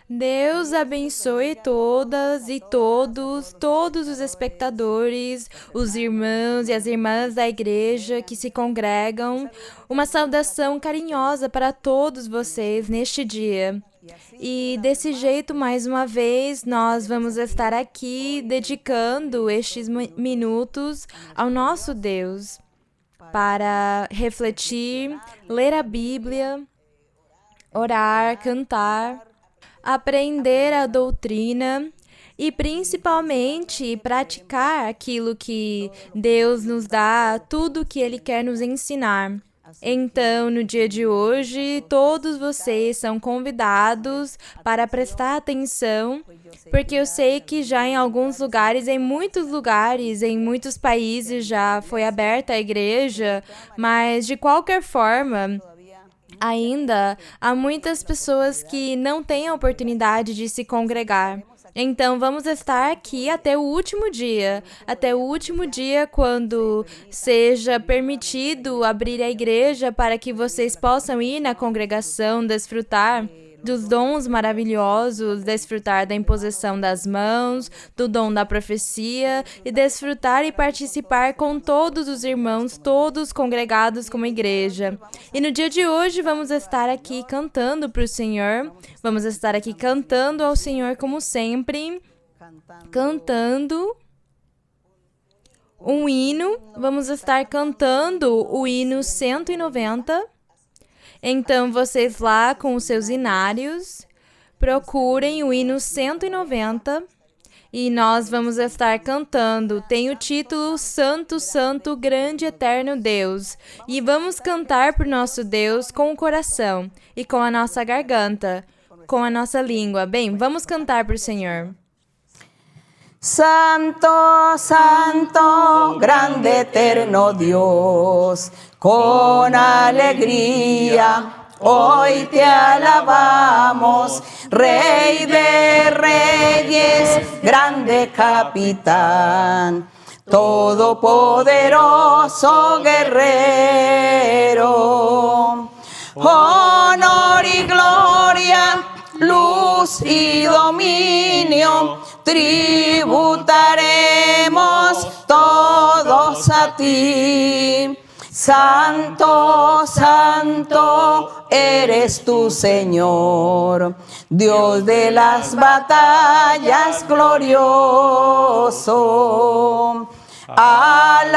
Deus abençoe todas e todos os espectadores, os irmãos e as irmãs da igreja que se congregam. Uma saudação carinhosa para todos vocês neste dia. E desse jeito, mais uma vez, nós vamos estar aqui dedicando estes minutos ao nosso Deus para refletir, ler a Bíblia, orar, cantar, aprender a doutrina e principalmente praticar aquilo que Deus nos dá, tudo que Ele quer nos ensinar. Então, no dia de hoje, todos vocês são convidados para prestar atenção, porque eu sei que já em alguns lugares, em muitos países já foi aberta a igreja, mas de qualquer forma, ainda há muitas pessoas que não têm a oportunidade de se congregar. Então, vamos estar aqui até o último dia quando seja permitido abrir a igreja para que vocês possam ir na congregação, desfrutar dos dons maravilhosos, desfrutar da imposição das mãos, do dom da profecia e desfrutar e participar com todos os irmãos, todos congregados como igreja. E no dia de hoje vamos estar aqui cantando para o Senhor, vamos estar aqui cantando ao Senhor como sempre, cantando um hino, vamos estar cantando o hino 190. Então, vocês lá com os seus hinários, procurem o hino 190 e nós vamos estar cantando. Tem o título Santo, Santo, Grande Eterno Deus. E vamos cantar para o nosso Deus com o coração e com a nossa garganta, com a nossa língua. Bem, vamos cantar para o Senhor. Santo, Santo, grande eterno Dios, con alegría hoy te alabamos, Rey de Reyes, grande capitán, todopoderoso guerrero. Honor y gloria, luz y dominio, tributaremos todos a ti. Santo, Santo, eres tu Señor, Dios de las batallas glorioso. Alabadle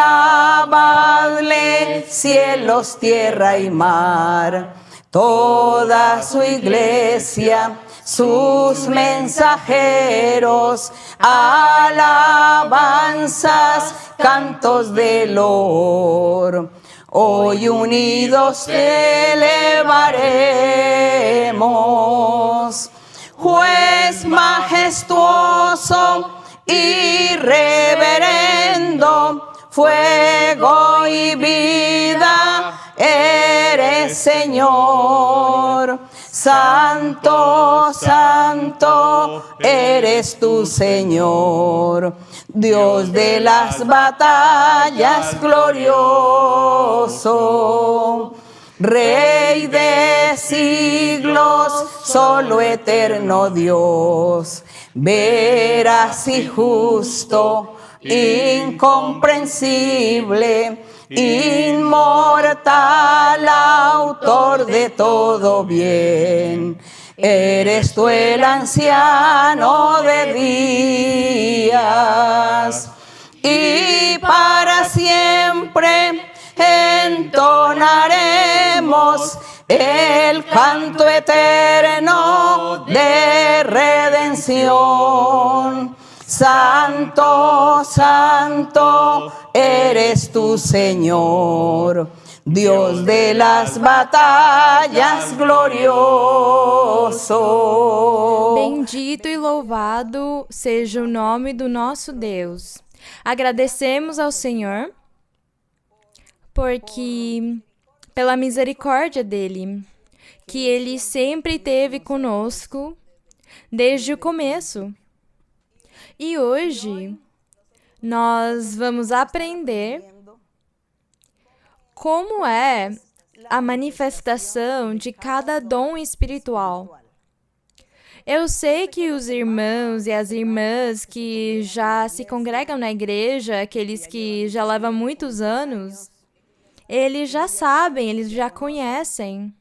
cielos, tierra y mar, toda su iglesia, sus mensajeros, alabanzas, cantos de loor. Hoy unidos te elevaremos, juez majestuoso y reverendo, fuego y vida eres Señor. Santo, Santo, eres tu Señor, Dios de las batallas glorioso. Rey de siglos, solo eterno Dios, veraz y justo, incomprensible, inmortal, autor de todo bien. Eres tú el anciano de días, y para siempre entonaremos el canto eterno de redención. Santo, Santo, eres tu Señor, Dios de las batallas glorioso. Bendito e louvado seja o nome do nosso Deus. Agradecemos ao Senhor porque pela misericórdia dele, que ele sempre esteve conosco desde o começo. E hoje nós vamos aprender como é a manifestação de cada dom espiritual. Eu sei que os irmãos e as irmãs que já se congregam na igreja, aqueles que já levam muitos anos, eles já sabem, eles já conhecem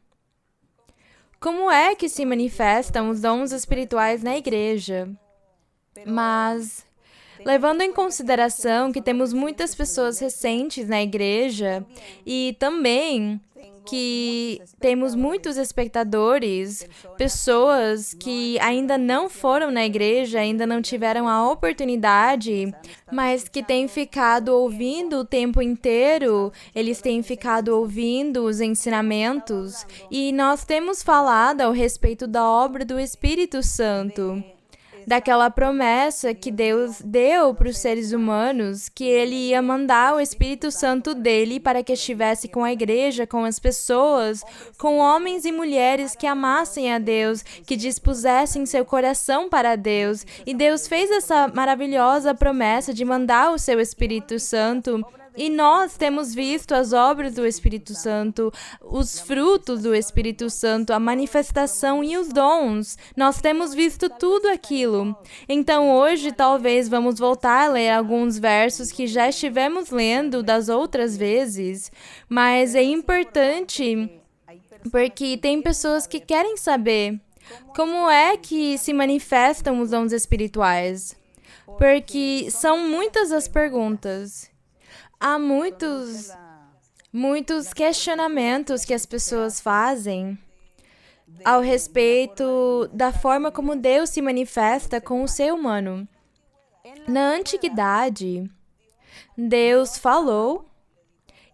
como é que se manifestam os dons espirituais na igreja. Mas, levando em consideração que temos muitas pessoas recentes na igreja e também que temos muitos espectadores, pessoas que ainda não foram na igreja, ainda não tiveram a oportunidade, mas que têm ficado ouvindo o tempo inteiro, eles têm ficado ouvindo os ensinamentos, e nós temos falado ao respeito da obra do Espírito Santo, daquela promessa que Deus deu para os seres humanos, que Ele ia mandar o Espírito Santo dele para que estivesse com a igreja, com as pessoas, com homens e mulheres que amassem a Deus, que dispusessem seu coração para Deus. E Deus fez essa maravilhosa promessa de mandar o seu Espírito Santo. E nós temos visto as obras do Espírito Santo, os frutos do Espírito Santo, a manifestação e os dons. Nós temos visto tudo aquilo. Então, hoje, talvez vamos voltar a ler alguns versos que já estivemos lendo das outras vezes, mas é importante porque tem pessoas que querem saber como é que se manifestam os dons espirituais. Porque são muitas as perguntas. Há muitos questionamentos que as pessoas fazem ao respeito da forma como Deus se manifesta com o ser humano. Na antiguidade, Deus falou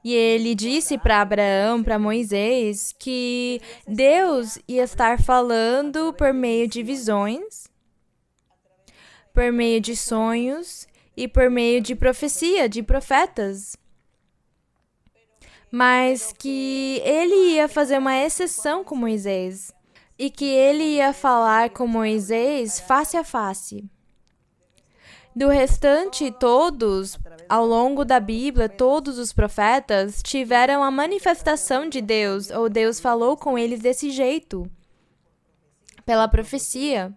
e Ele disse para Abraão, para Moisés, que Deus ia estar falando por meio de visões, por meio de sonhos, e por meio de profecia, de profetas. Mas que ele ia fazer uma exceção com Moisés. E que ele ia falar com Moisés face a face. Do restante, todos, ao longo da Bíblia, todos os profetas tiveram a manifestação de Deus, ou Deus falou com eles desse jeito, pela profecia.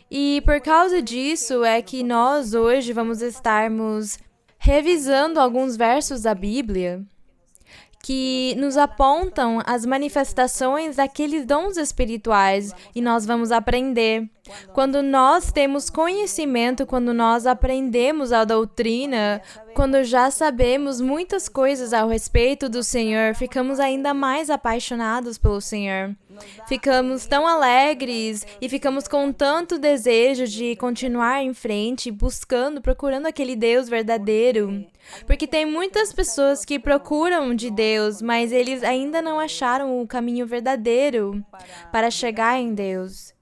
E por causa disso é que nós hoje vamos estarmos revisando alguns versos da Bíblia que nos apontam as manifestações daqueles dons espirituais e nós vamos aprender. Quando nós temos conhecimento, quando nós aprendemos a doutrina, quando já sabemos muitas coisas ao respeito do Senhor, ficamos ainda mais apaixonados pelo Senhor. Ficamos tão alegres e ficamos com tanto desejo de continuar em frente, buscando, procurando aquele Deus verdadeiro. Porque tem muitas pessoas que procuram de Deus, mas eles ainda não acharam o caminho verdadeiro para chegar em Deus,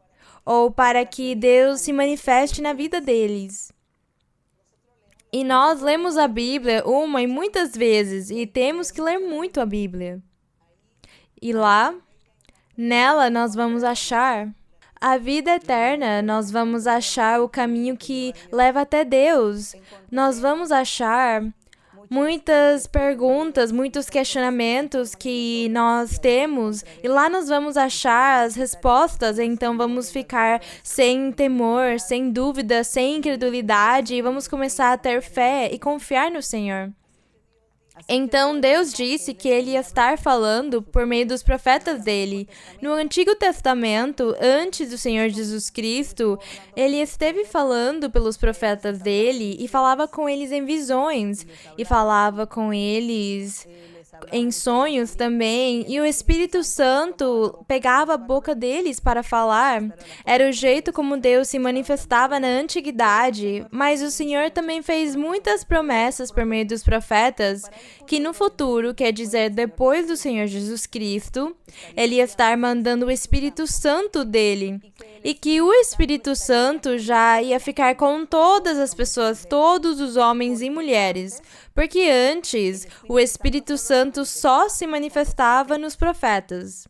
ou para que Deus se manifeste na vida deles. E nós lemos a Bíblia uma e muitas vezes, e temos que ler muito a Bíblia. E lá, nela nós vamos achar a vida eterna, nós vamos achar o caminho que leva até Deus. Nós vamos achar muitas perguntas, muitos questionamentos que nós temos, e lá nós vamos achar as respostas, então vamos ficar sem temor, sem dúvida, sem incredulidade, e vamos começar a ter fé e confiar no Senhor. Então, Deus disse que Ele ia estar falando por meio dos profetas dele. No Antigo Testamento, antes do Senhor Jesus Cristo, Ele esteve falando pelos profetas dele e falava com eles em visões, e falava com eles em sonhos também, e o Espírito Santo pegava a boca deles para falar. Era o jeito como Deus se manifestava na antiguidade, mas o Senhor também fez muitas promessas por meio dos profetas, que no futuro, quer dizer, depois do Senhor Jesus Cristo, Ele ia estar mandando o Espírito Santo dele, e que o Espírito Santo já ia ficar com todas as pessoas, todos os homens e mulheres, porque antes o Espírito Santo só se manifestava nos profetas.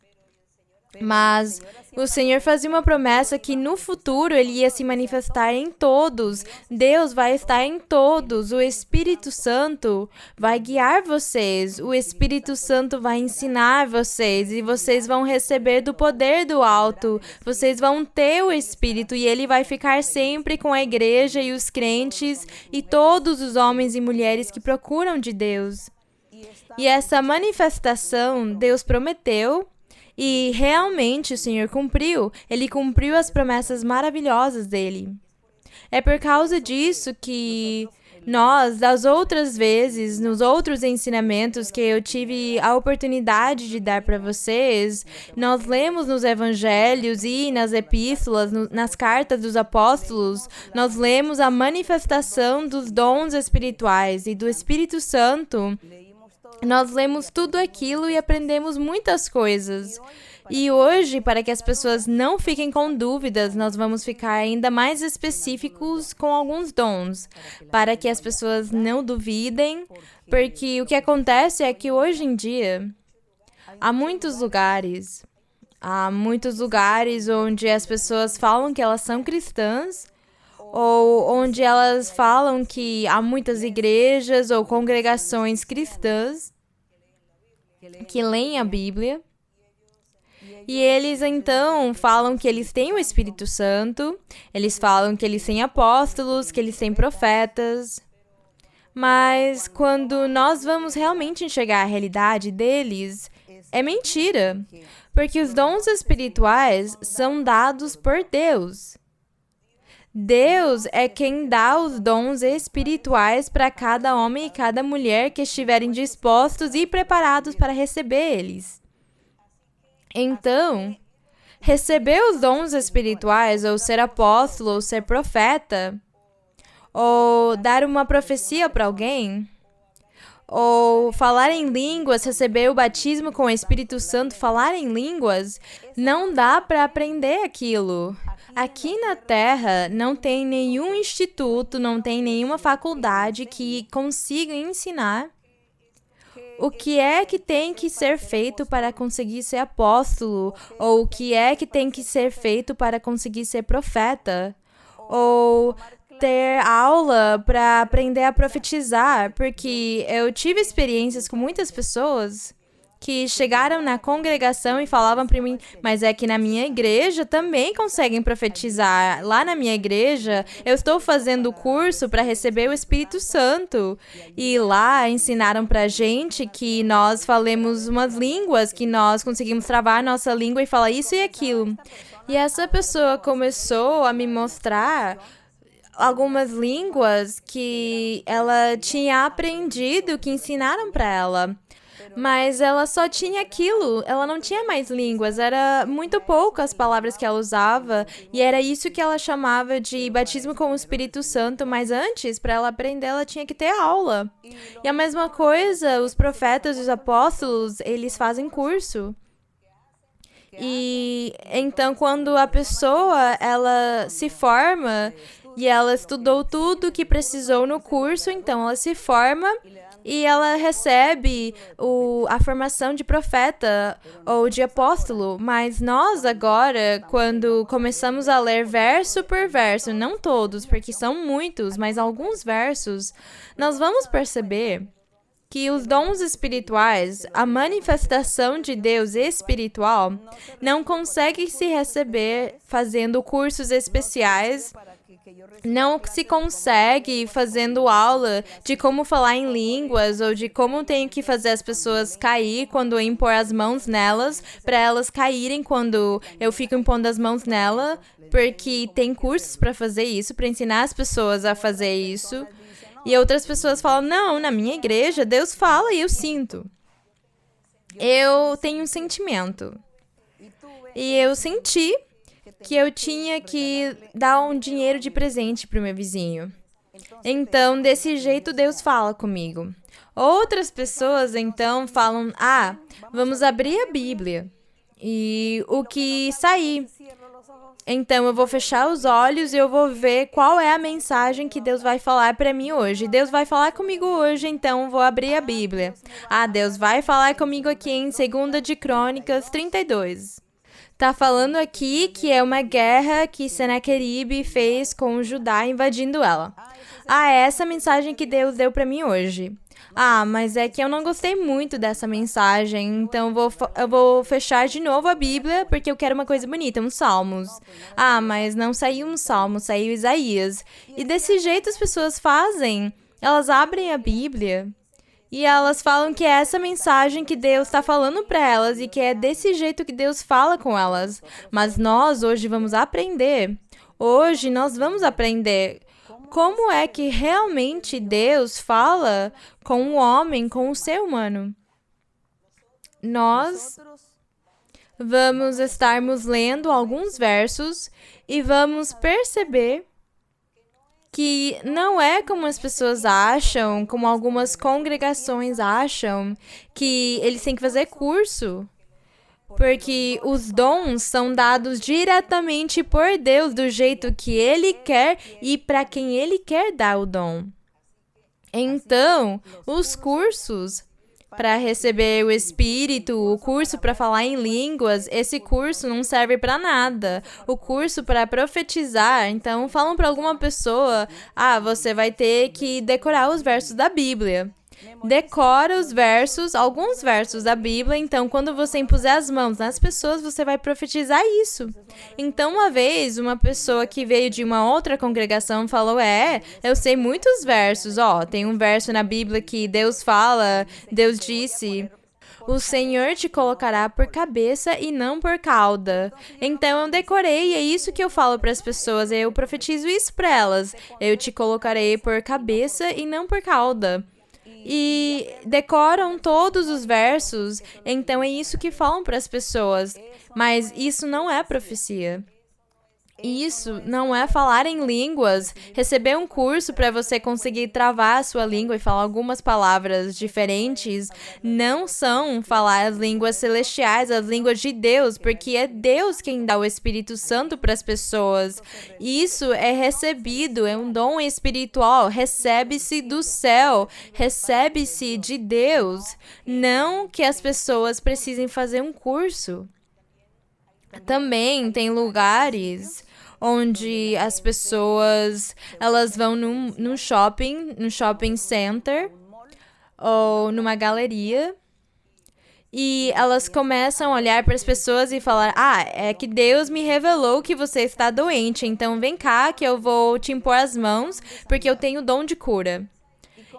Mas o Senhor fazia uma promessa que no futuro Ele ia se manifestar em todos. Deus vai estar em todos. O Espírito Santo vai guiar vocês. O Espírito Santo vai ensinar vocês. E vocês vão receber do poder do alto. Vocês vão ter o Espírito e Ele vai ficar sempre com a igreja e os crentes e todos os homens e mulheres que procuram de Deus. E essa manifestação Deus prometeu. E realmente o Senhor cumpriu. Ele cumpriu as promessas maravilhosas dele. É por causa disso que nós, das outras vezes, nos outros ensinamentos que eu tive a oportunidade de dar para vocês, nós lemos nos evangelhos e nas epístolas, nas cartas dos apóstolos, nós lemos a manifestação dos dons espirituais e do Espírito Santo. Nós lemos tudo aquilo e aprendemos muitas coisas. E hoje, para que as pessoas não fiquem com dúvidas, nós vamos ficar ainda mais específicos com alguns dons, para que as pessoas não duvidem, porque o que acontece é que hoje em dia, há muitos lugares onde as pessoas falam que elas são cristãs, ou onde elas falam que há muitas igrejas ou congregações cristãs que leem a Bíblia, e eles então falam que eles têm o Espírito Santo, eles falam que eles têm apóstolos, que eles têm profetas, mas quando nós vamos realmente enxergar a realidade deles, é mentira, porque os dons espirituais são dados por Deus. Deus é quem dá os dons espirituais para cada homem e cada mulher que estiverem dispostos e preparados para receber eles. Então, receber os dons espirituais, ou ser apóstolo, ou ser profeta, ou dar uma profecia para alguém, ou falar em línguas, receber o batismo com o Espírito Santo, falar em línguas, não dá para aprender aquilo. Aqui na Terra não tem nenhum instituto, não tem nenhuma faculdade que consiga ensinar o que é que tem que ser feito para conseguir ser apóstolo, ou o que é que tem que ser feito para conseguir ser profeta, ou ter aula para aprender a profetizar, porque eu tive experiências com muitas pessoas que chegaram na congregação e falavam para mim, mas é que na minha igreja também conseguem profetizar. Lá na minha igreja, eu estou fazendo o curso para receber o Espírito Santo. E lá ensinaram pra gente que nós falemos umas línguas, que nós conseguimos travar nossa língua e falar isso e aquilo. E essa pessoa começou a me mostrar algumas línguas que ela tinha aprendido, que ensinaram para ela. Mas ela só tinha aquilo, ela não tinha mais línguas, era muito pouco as palavras que ela usava, e era isso que ela chamava de batismo com o Espírito Santo, mas antes, para ela aprender, ela tinha que ter aula. E a mesma coisa, os profetas e os apóstolos, eles fazem curso. E então, quando a pessoa, ela se forma, e ela estudou tudo que precisou no curso, então ela se forma e ela recebe a formação de profeta ou de apóstolo. Mas nós agora, quando começamos a ler verso por verso, não todos, porque são muitos, mas alguns versos, nós vamos perceber que os dons espirituais, a manifestação de Deus espiritual, não consegue se receber fazendo cursos especiais, não se consegue fazendo aula de como falar em línguas ou de como tenho que fazer as pessoas cair quando eu impor as mãos nelas, para elas caírem quando eu fico impondo as mãos nela, porque tem cursos para fazer isso, para ensinar as pessoas a fazer isso. E outras pessoas falam, não, na minha igreja Deus fala e eu sinto. Eu tenho um sentimento. E eu senti que eu tinha que dar um dinheiro de presente para o meu vizinho. Então, desse jeito, Deus fala comigo. Outras pessoas, então, falam, vamos abrir a Bíblia. E o que sair. Então, eu vou fechar os olhos e eu vou ver qual é a mensagem que Deus vai falar para mim hoje. Deus vai falar comigo hoje, então vou abrir a Bíblia. Deus vai falar comigo aqui em 2 de Crônicas 32. Tá falando aqui que é uma guerra que Senaqueribe fez com Judá invadindo ela. É essa mensagem que Deus deu para mim hoje. Mas é que eu não gostei muito dessa mensagem, então eu vou fechar de novo a Bíblia porque eu quero uma coisa bonita, uns salmos. Mas não saiu um salmo, saiu Isaías. E desse jeito as pessoas fazem. Elas abrem a Bíblia e elas falam que é essa mensagem que Deus está falando para elas e que é desse jeito que Deus fala com elas. Mas nós hoje vamos aprender. Hoje nós vamos aprender como é que realmente Deus fala com o homem, com o ser humano. Nós vamos estarmos lendo alguns versos e vamos perceber que não é como as pessoas acham, como algumas congregações acham, que eles têm que fazer curso. Porque os dons são dados diretamente por Deus, do jeito que Ele quer e para quem Ele quer dar o dom. Então, os cursos para receber o Espírito, o curso para falar em línguas, esse curso não serve para nada. O curso para profetizar, então falam para alguma pessoa, você vai ter que decorar os versos da Bíblia. Decora os versos, alguns versos da Bíblia, então quando você impuser as mãos nas pessoas, você vai profetizar isso. Então uma vez, uma pessoa que veio de uma outra congregação falou, eu sei muitos versos, tem um verso na Bíblia que Deus fala, Deus disse, o Senhor te colocará por cabeça e não por cauda. Então eu decorei e é isso que eu falo para as pessoas, eu profetizo isso para elas, eu te colocarei por cabeça e não por cauda. E decoram todos os versos, então é isso que falam para as pessoas. Mas isso não é profecia. Isso não é falar em línguas, receber um curso para você conseguir travar a sua língua e falar algumas palavras diferentes, não são falar as línguas celestiais, as línguas de Deus, porque é Deus quem dá o Espírito Santo para as pessoas. Isso é recebido, é um dom espiritual, recebe-se do céu, recebe-se de Deus, não que as pessoas precisem fazer um curso. Também tem lugares onde as pessoas, elas vão num shopping center ou numa galeria e elas começam a olhar para as pessoas e falar, é que Deus me revelou que você está doente, então vem cá que eu vou te impor as mãos porque eu tenho dom de cura.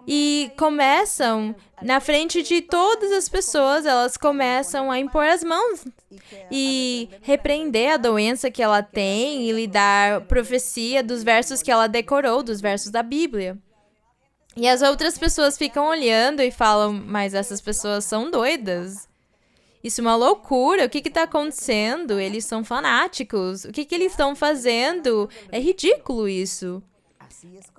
E começam, na frente de todas as pessoas, elas começam a impor as mãos e repreender a doença que ela tem e lhe dar profecia dos versos que ela decorou, dos versos da Bíblia. E as outras pessoas ficam olhando e falam, mas essas pessoas são doidas. Isso é uma loucura, o que está acontecendo? Eles são fanáticos, o que eles estão fazendo? É ridículo isso.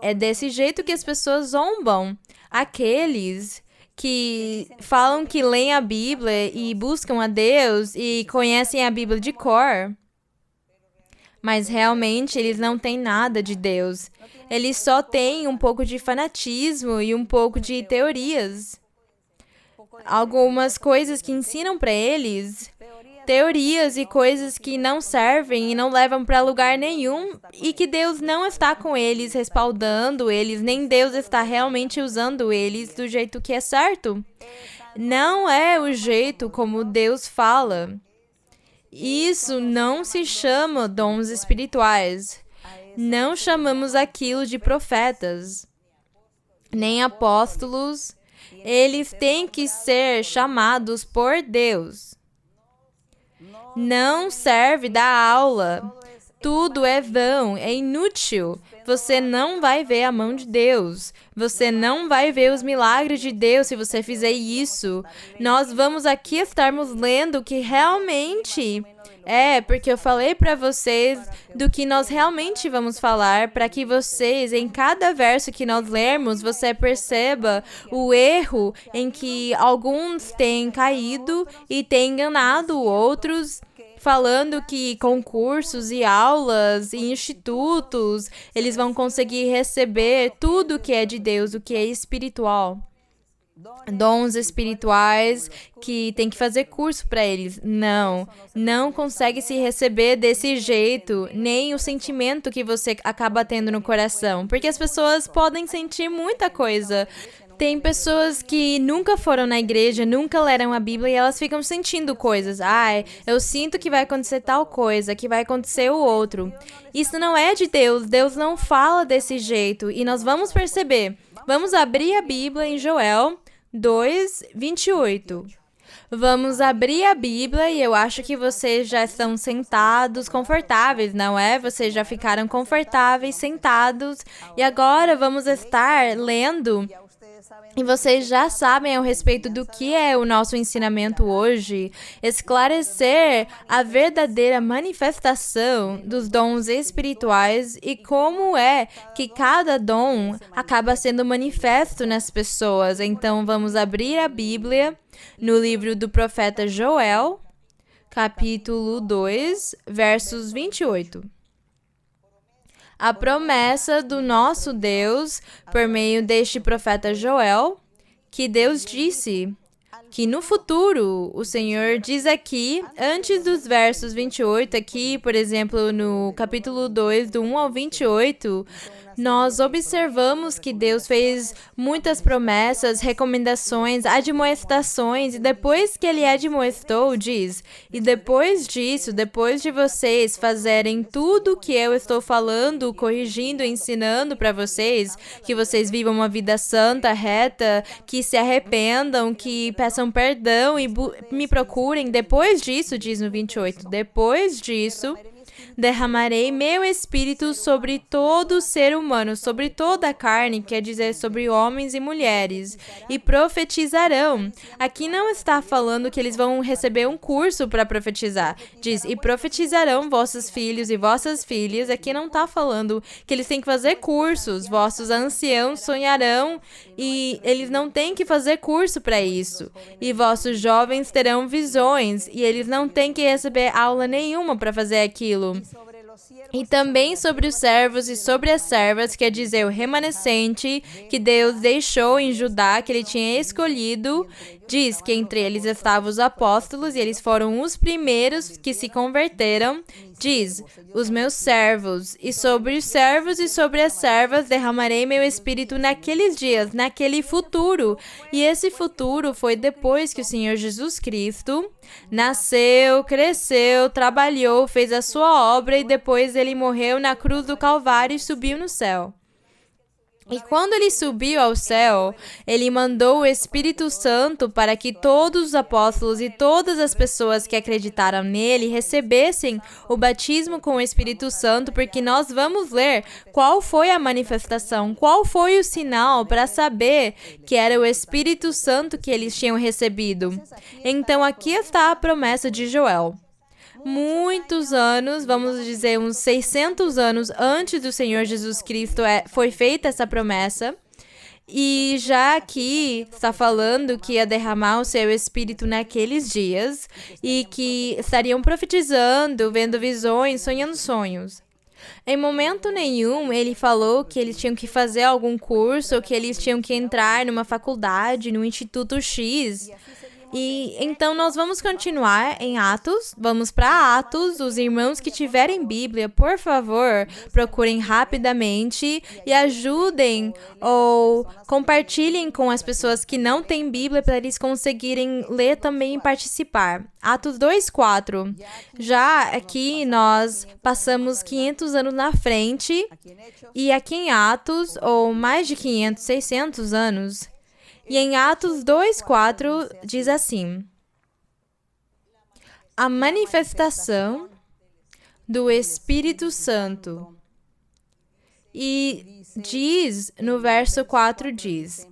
É desse jeito que as pessoas zombam. Aqueles que falam que leem a Bíblia e buscam a Deus e conhecem a Bíblia de cor, mas realmente eles não têm nada de Deus. Eles só têm um pouco de fanatismo e um pouco de teorias. Algumas coisas que ensinam para eles, teorias e coisas que não servem e não levam para lugar nenhum e que Deus não está com eles, respaldando eles, nem Deus está realmente usando eles do jeito que é certo. Não é o jeito como Deus fala. Isso não se chama dons espirituais. Não chamamos aquilo de profetas, nem apóstolos. Eles têm que ser chamados por Deus. Não serve dar aula. Tudo é vão, é inútil. Você não vai ver a mão de Deus. Você não vai ver os milagres de Deus se você fizer isso. Nós vamos aqui estarmos lendo o que realmente porque eu falei para vocês do que nós realmente vamos falar, para que vocês, em cada verso que nós lermos, você perceba o erro em que alguns têm caído e têm enganado outros, falando que concursos e aulas e institutos, eles vão conseguir receber tudo que é de Deus, o que é espiritual. dons espirituais que tem que fazer curso para eles. Não consegue se receber desse jeito, nem o sentimento que você acaba tendo no coração, porque as pessoas podem sentir muita coisa. Tem pessoas que nunca foram na igreja, nunca leram a Bíblia e elas ficam sentindo coisas. Eu sinto que vai acontecer tal coisa, que vai acontecer o outro. Isso não é de Deus. Deus não fala desse jeito e nós vamos perceber. Vamos abrir a Bíblia em Joel 2:28. Vamos abrir a Bíblia e eu acho que vocês já estão sentados, confortáveis, não é? Vocês já ficaram confortáveis, sentados. E agora vamos estar lendo. E vocês já sabem a respeito do que é o nosso ensinamento hoje, esclarecer a verdadeira manifestação dos dons espirituais e como é que cada dom acaba sendo manifesto nas pessoas. Então, vamos abrir a Bíblia no livro do profeta Joel, capítulo 2, versos 28. A promessa do nosso Deus, por meio deste profeta Joel, que Deus disse que no futuro, o Senhor diz aqui, antes dos versos 28, aqui, por exemplo, no capítulo 2, do 1 ao 28, nós observamos que Deus fez muitas promessas, recomendações, admoestações, e depois que Ele admoestou, diz, e depois disso, depois de vocês fazerem tudo o que eu estou falando, corrigindo, ensinando para vocês, que vocês vivam uma vida santa, reta, que se arrependam, que peçam perdão e me procurem, depois disso, diz no 28, depois disso, derramarei meu espírito sobre todo ser humano, sobre toda a carne, quer dizer, sobre homens e mulheres, e profetizarão. Aqui não está falando que eles vão receber um curso para profetizar. Diz, e profetizarão vossos filhos e vossas filhas. Aqui não está falando que eles têm que fazer cursos. Vossos anciãos sonharão e eles não têm que fazer curso para isso. E vossos jovens terão visões e eles não têm que receber aula nenhuma para fazer aquilo. E também sobre os servos e sobre as servas, quer dizer, o remanescente que Deus deixou em Judá, que Ele tinha escolhido, diz que entre eles estavam os apóstolos e eles foram os primeiros que se converteram. Diz, os meus servos, e sobre os servos e sobre as servas derramarei meu espírito naqueles dias, naquele futuro. E esse futuro foi depois que o Senhor Jesus Cristo nasceu, cresceu, trabalhou, fez a sua obra e depois Ele morreu na cruz do Calvário e subiu no céu. E quando Ele subiu ao céu, Ele mandou o Espírito Santo para que todos os apóstolos e todas as pessoas que acreditaram nele recebessem o batismo com o Espírito Santo, porque nós vamos ler qual foi a manifestação, qual foi o sinal para saber que era o Espírito Santo que eles tinham recebido. Então aqui está a promessa de Joel. Muitos anos, vamos dizer uns 600 anos antes do Senhor Jesus Cristo foi feita essa promessa. E já aqui está falando que ia derramar o seu espírito naqueles dias e que estariam profetizando, vendo visões, sonhando sonhos. Em momento nenhum, ele falou que eles tinham que fazer algum curso ou que eles tinham que entrar numa faculdade, no Instituto X. E então nós vamos continuar em Atos, vamos para Atos. Os irmãos que tiverem Bíblia, por favor, procurem rapidamente e ajudem ou compartilhem com as pessoas que não têm Bíblia para eles conseguirem ler também e participar. Atos 2:4. Já aqui nós passamos 500 anos na frente e aqui em Atos, ou mais de 500, 600 anos. E em Atos 2:4 diz assim: a manifestação do Espírito Santo. E diz, no verso 4 diz,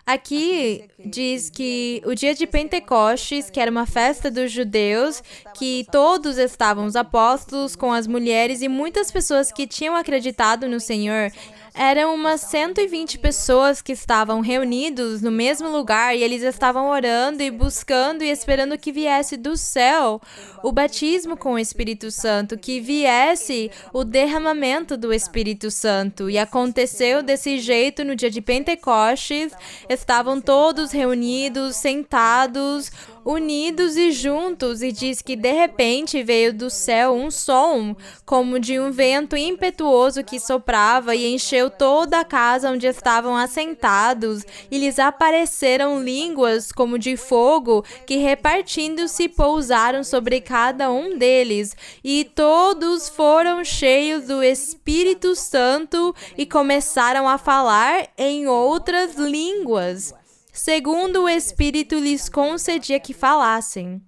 aqui diz que o dia de Pentecostes, que era uma festa dos judeus, que todos estavam, os apóstolos com as mulheres e muitas pessoas que tinham acreditado no Senhor. Eram umas 120 pessoas que estavam reunidos no mesmo lugar e eles estavam orando e buscando e esperando que viesse do céu o batismo com o Espírito Santo, que viesse o derramamento do Espírito Santo. E aconteceu desse jeito no dia de Pentecostes. Estavam todos reunidos, sentados, unidos e juntos, e diz que de repente veio do céu um som como de um vento impetuoso que soprava e encheu toda a casa onde estavam assentados, e lhes apareceram línguas como de fogo que, repartindo-se, pousaram sobre cada um deles, e todos foram cheios do Espírito Santo e começaram a falar em outras línguas, segundo o Espírito lhes concedia que falassem.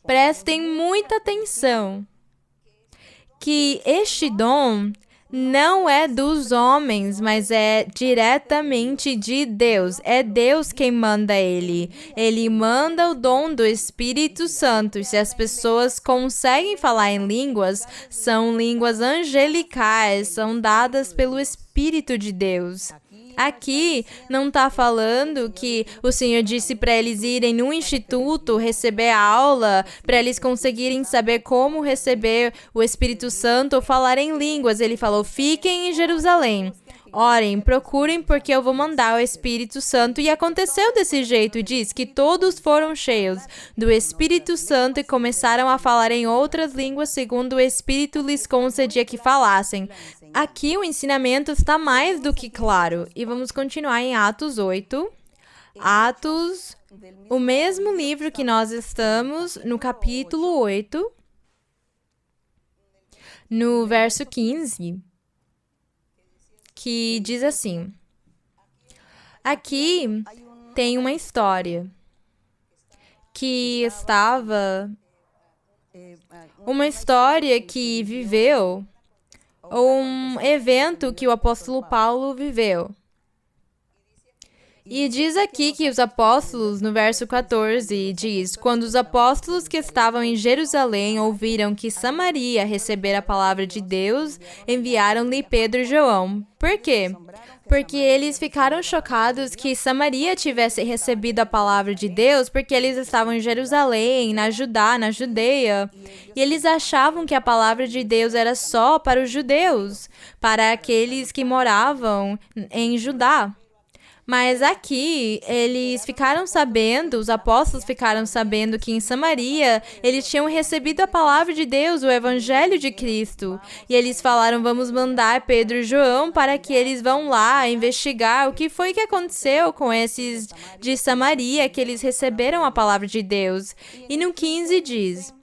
Prestem muita atenção, que este dom não é dos homens, mas é diretamente de Deus. É Deus quem manda ele. Ele manda o dom do Espírito Santo. E se as pessoas conseguem falar em línguas, são línguas angelicais, são dadas pelo Espírito de Deus. Aqui não está falando que o Senhor disse para eles irem num instituto receber aula, para eles conseguirem saber como receber o Espírito Santo ou falar em línguas. Ele falou, fiquem em Jerusalém. Orem, procurem, porque eu vou mandar o Espírito Santo. E aconteceu desse jeito. Diz que todos foram cheios do Espírito Santo e começaram a falar em outras línguas, segundo o Espírito lhes concedia que falassem. Aqui o ensinamento está mais do que claro. E vamos continuar em Atos 8. Atos, o mesmo livro que nós estamos, no capítulo 8, no verso 15, que diz assim. Aqui tem uma história que viveu um evento que o apóstolo Paulo viveu. E diz aqui que os apóstolos, no verso 14, diz: quando os apóstolos que estavam em Jerusalém ouviram que Samaria recebera a palavra de Deus, enviaram-lhe Pedro e João. Por quê? Porque eles ficaram chocados que Samaria tivesse recebido a palavra de Deus, porque eles estavam em Jerusalém, na Judeia, e eles achavam que a palavra de Deus era só para os judeus, para aqueles que moravam em Judá. Mas aqui, os apóstolos ficaram sabendo que em Samaria, eles tinham recebido a palavra de Deus, o evangelho de Cristo. E eles falaram, vamos mandar Pedro e João para que eles vão lá investigar o que foi que aconteceu com esses de Samaria, que eles receberam a palavra de Deus. E no 15 diz,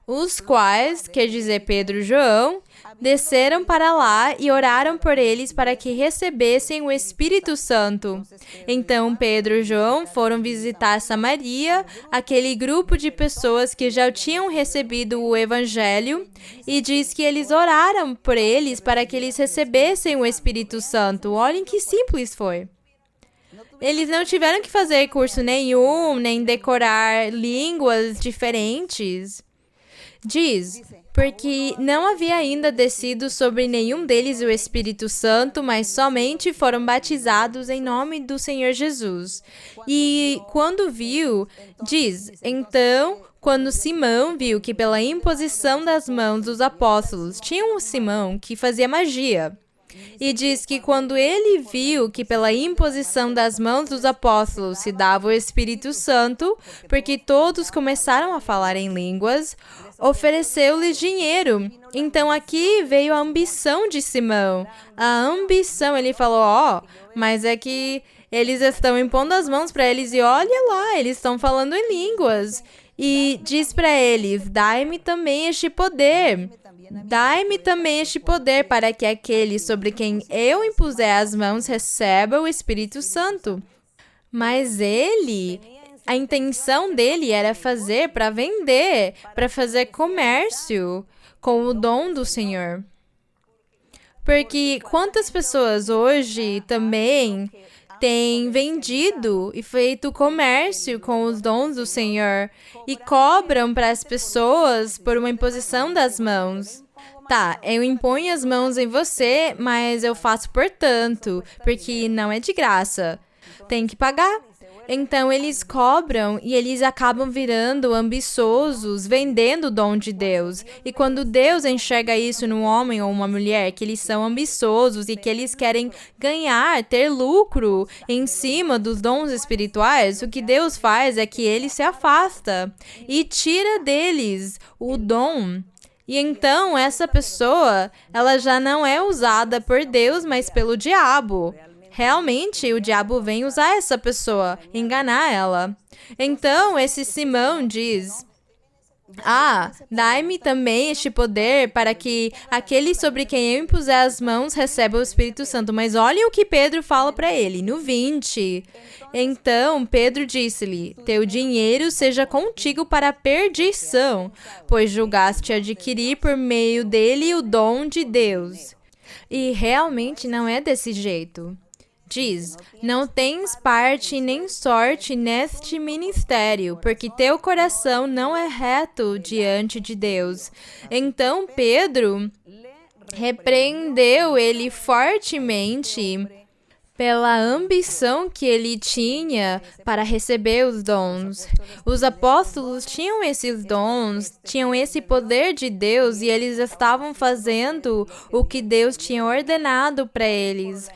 os quais, quer dizer Pedro e João, desceram para lá e oraram por eles para que recebessem o Espírito Santo. Então Pedro e João foram visitar Samaria, aquele grupo de pessoas que já tinham recebido o Evangelho, e diz que eles oraram por eles para que eles recebessem o Espírito Santo. Olhem que simples foi. Eles não tiveram que fazer curso nenhum, nem decorar línguas diferentes. Diz, porque não havia ainda descido sobre nenhum deles o Espírito Santo, mas somente foram batizados em nome do Senhor Jesus. E quando viu, diz, então, quando Simão viu que pela imposição das mãos dos apóstolos, tinha um Simão que fazia magia. E diz que quando ele viu que pela imposição das mãos dos apóstolos se dava o Espírito Santo, porque todos começaram a falar em línguas, ofereceu-lhes dinheiro. Então aqui veio a ambição de Simão. A ambição, ele falou, mas é que eles estão impondo as mãos para eles e olha lá, eles estão falando em línguas. E diz para eles, dai-me também este poder. Dai-me também este poder para que aquele sobre quem eu impuser as mãos receba o Espírito Santo. Mas a intenção dele era fazer para vender, para fazer comércio com o dom do Senhor. Porque quantas pessoas hoje também têm vendido e feito comércio com os dons do Senhor e cobram para as pessoas por uma imposição das mãos. Tá, eu imponho as mãos em você, mas eu faço por tanto, porque não é de graça. Tem que pagar. Então eles cobram e eles acabam virando ambiciosos, vendendo o dom de Deus. E quando Deus enxerga isso num homem ou uma mulher, que eles são ambiciosos e que eles querem ganhar, ter lucro em cima dos dons espirituais, o que Deus faz é que ele se afasta e tira deles o dom. E então essa pessoa, ela já não é usada por Deus, mas pelo diabo. Realmente, o diabo vem usar essa pessoa, enganar ela. Então, esse Simão diz: dai-me também este poder para que aquele sobre quem eu impuser as mãos receba o Espírito Santo. Mas olha o que Pedro fala para ele, no 20. Então, Pedro disse-lhe: teu dinheiro seja contigo para a perdição, pois julgaste adquirir por meio dele o dom de Deus. E realmente não é desse jeito. Diz, não tens parte nem sorte neste ministério, porque teu coração não é reto diante de Deus. Então Pedro repreendeu ele fortemente pela ambição que ele tinha para receber os dons. Os apóstolos tinham esses dons, tinham esse poder de Deus e eles estavam fazendo o que Deus tinha ordenado para eles.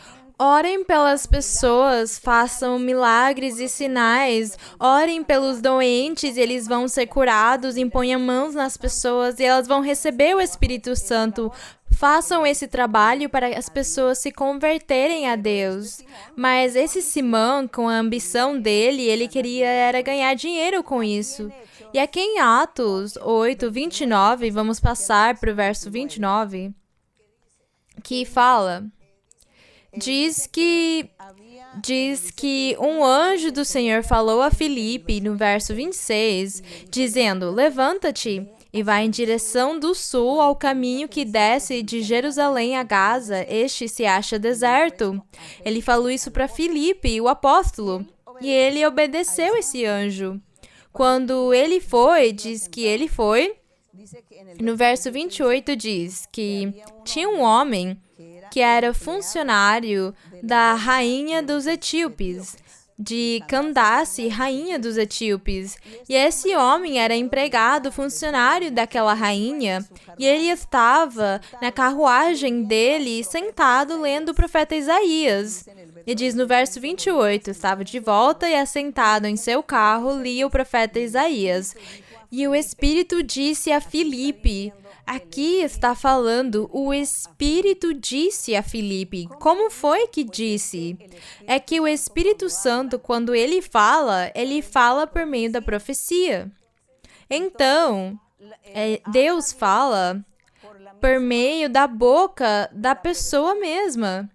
Orem pelas pessoas, façam milagres e sinais. Orem pelos doentes e eles vão ser curados. Imponham mãos nas pessoas e elas vão receber o Espírito Santo. Façam esse trabalho para as pessoas se converterem a Deus. Mas esse Simão, com a ambição dele, ele queria era ganhar dinheiro com isso. E aqui em Atos 8, 29, vamos passar para o verso 29, que fala... Diz que um anjo do Senhor falou a Filipe, no verso 26, dizendo, levanta-te e vai em direção do sul ao caminho que desce de Jerusalém a Gaza, este se acha deserto. Ele falou isso para Filipe, o apóstolo, e ele obedeceu esse anjo. Quando ele foi, diz que ele foi, no verso 28 diz que tinha um homem que era funcionário da rainha dos etíopes, de Candace, rainha dos etíopes. E esse homem era empregado, funcionário daquela rainha, e ele estava na carruagem dele, sentado, lendo o profeta Isaías. E diz no verso 28, estava de volta e assentado em seu carro, lia o profeta Isaías. E o Espírito disse a Filipe... Aqui está falando, o Espírito disse a Filipe. Como foi que disse? É que o Espírito Santo, quando ele fala por meio da profecia. Então, Deus fala por meio da boca da pessoa mesma,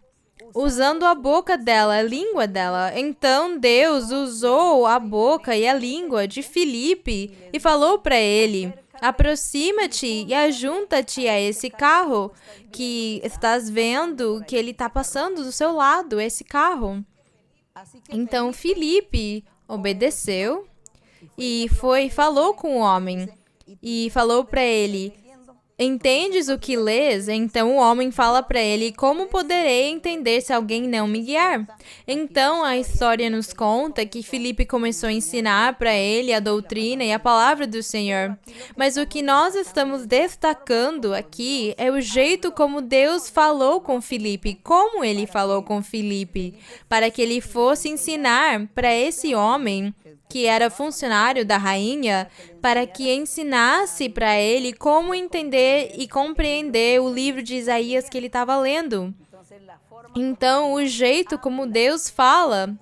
usando a boca dela, a língua dela. Então, Deus usou a boca e a língua de Filipe e falou para ele... Aproxima-te e ajunta-te a esse carro que estás vendo que ele está passando do seu lado, esse carro. Então, Filipe obedeceu e falou com o homem e falou para ele, entendes o que lês? Então o homem fala para ele, como poderei entender se alguém não me guiar? Então a história nos conta que Filipe começou a ensinar para ele a doutrina e a palavra do Senhor. Mas o que nós estamos destacando aqui é o jeito como Deus falou com Filipe, como ele falou com Filipe, para que ele fosse ensinar para esse homem que era funcionário da rainha, para que ensinasse para ele como entender e compreender o livro de Isaías que ele estava lendo. Então, o jeito como Deus fala,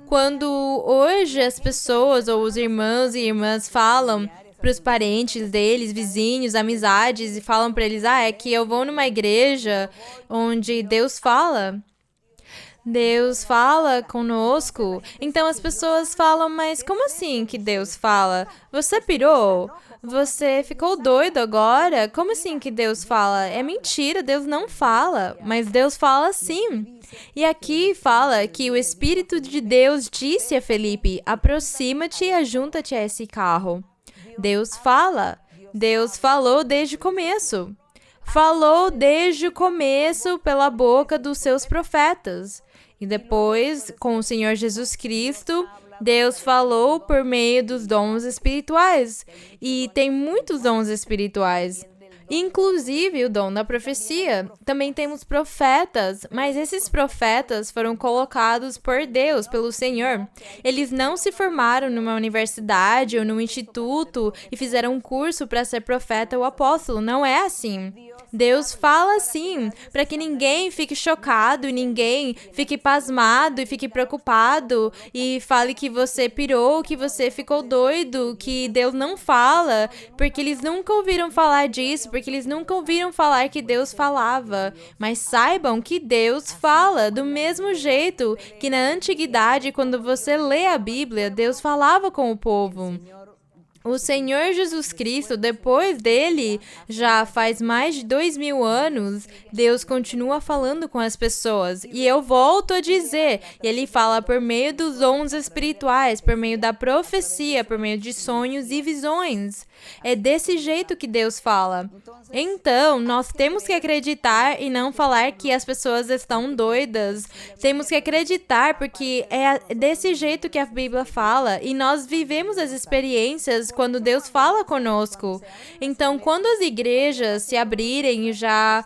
quando hoje as pessoas ou os irmãos e irmãs falam para os parentes deles, vizinhos, amizades, e falam para eles, é que eu vou numa igreja onde Deus fala. Deus fala conosco. Então as pessoas falam, mas como assim que Deus fala? Você pirou? Você ficou doido agora? Como assim que Deus fala? É mentira, Deus não fala, mas Deus fala sim. E aqui fala que o Espírito de Deus disse a Felipe, aproxima-te e ajunta-te a esse carro. Deus fala. Deus falou desde o começo. falou desde o começo pela boca dos seus profetas. E depois, com o Senhor Jesus Cristo, Deus falou por meio dos dons espirituais. E tem muitos dons espirituais. Inclusive o dom da profecia. Também temos profetas, mas esses profetas foram colocados por Deus, pelo Senhor. Eles não se formaram numa universidade ou num instituto e fizeram um curso para ser profeta ou apóstolo. Não é assim. Deus fala assim, para que ninguém fique chocado, ninguém fique pasmado e fique preocupado e fale que você pirou, que você ficou doido, que Deus não fala, porque eles nunca ouviram falar disso, porque eles nunca ouviram falar que Deus falava. Mas saibam que Deus fala do mesmo jeito que na antiguidade, quando você lê a Bíblia, Deus falava com o povo. O Senhor Jesus Cristo, depois dele, já faz mais de 2000 anos, Deus continua falando com as pessoas. E eu volto a dizer, ele fala por meio dos dons espirituais, por meio da profecia, por meio de sonhos e visões. É desse jeito que Deus fala. Então, nós temos que acreditar e não falar que as pessoas estão doidas. Temos que acreditar porque é desse jeito que a Bíblia fala e nós vivemos as experiências quando Deus fala conosco. Então, quando as igrejas se abrirem e já